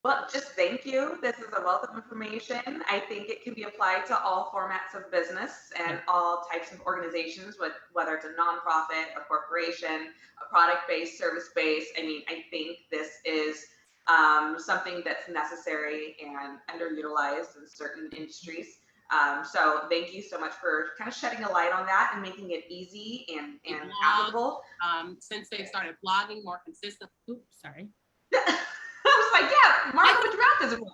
Well, just thank you. This is a wealth of information. I think it can be applied to all formats of business and all types of organizations, whether it's a nonprofit, a corporation, a product-based, service-based. I mean, I think this is something that's necessary and underutilized in certain industries. So thank you so much for kind of shedding a light on that and making it easy and applicable. Since they started blogging more consistent. Oops, sorry. I was like, yeah, Margot, what your mouth doesn't work.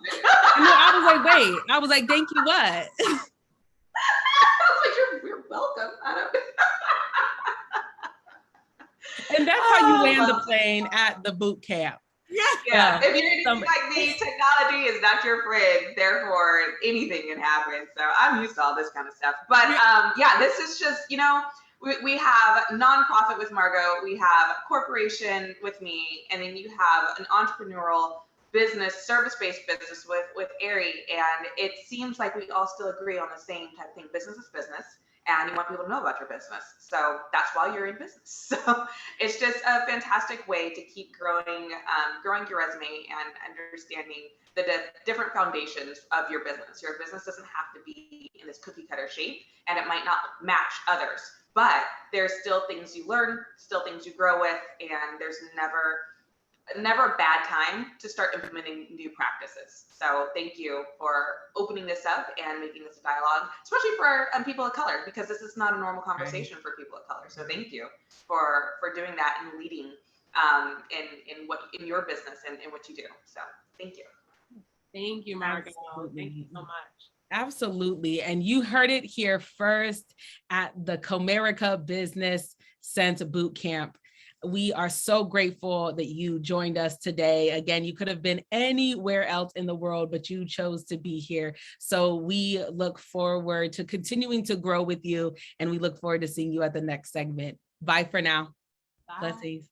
I was like, wait. I was like, thank you, what? I was like, you're welcome. And that's how you land the plane at the boot camp. Yeah. If you're anything like me, technology is not your friend. Therefore, anything can happen. So I'm used to all this kind of stuff. But this is just, we have nonprofit with Margot, we have corporation with me, and then you have an entrepreneurial business, service-based business with Arrie. And it seems like we all still agree on the same type of thing. Business is business, and you want people to know about your business. So that's why you're in business. So it's just a fantastic way to keep growing your resume and understanding the different foundations of your business. Your business doesn't have to be in this cookie cutter shape, and it might not match others. But there's still things you learn, still things you grow with, and there's never never a bad time to start implementing new practices. So thank you for opening this up and making this a dialogue, especially for people of color, because this is not a normal conversation for people of color. So thank you for doing that and leading in your business and in what you do. So thank you. Thank you, Margot. Absolutely. Thank you so much. Absolutely. And you heard it here first at the Comerica Business Sense Bootcamp. We are so grateful that you joined us today. Again, you could have been anywhere else in the world, but you chose to be here. So we look forward to continuing to grow with you, and we look forward to seeing you at the next segment. Bye for now. Bye. Blessings.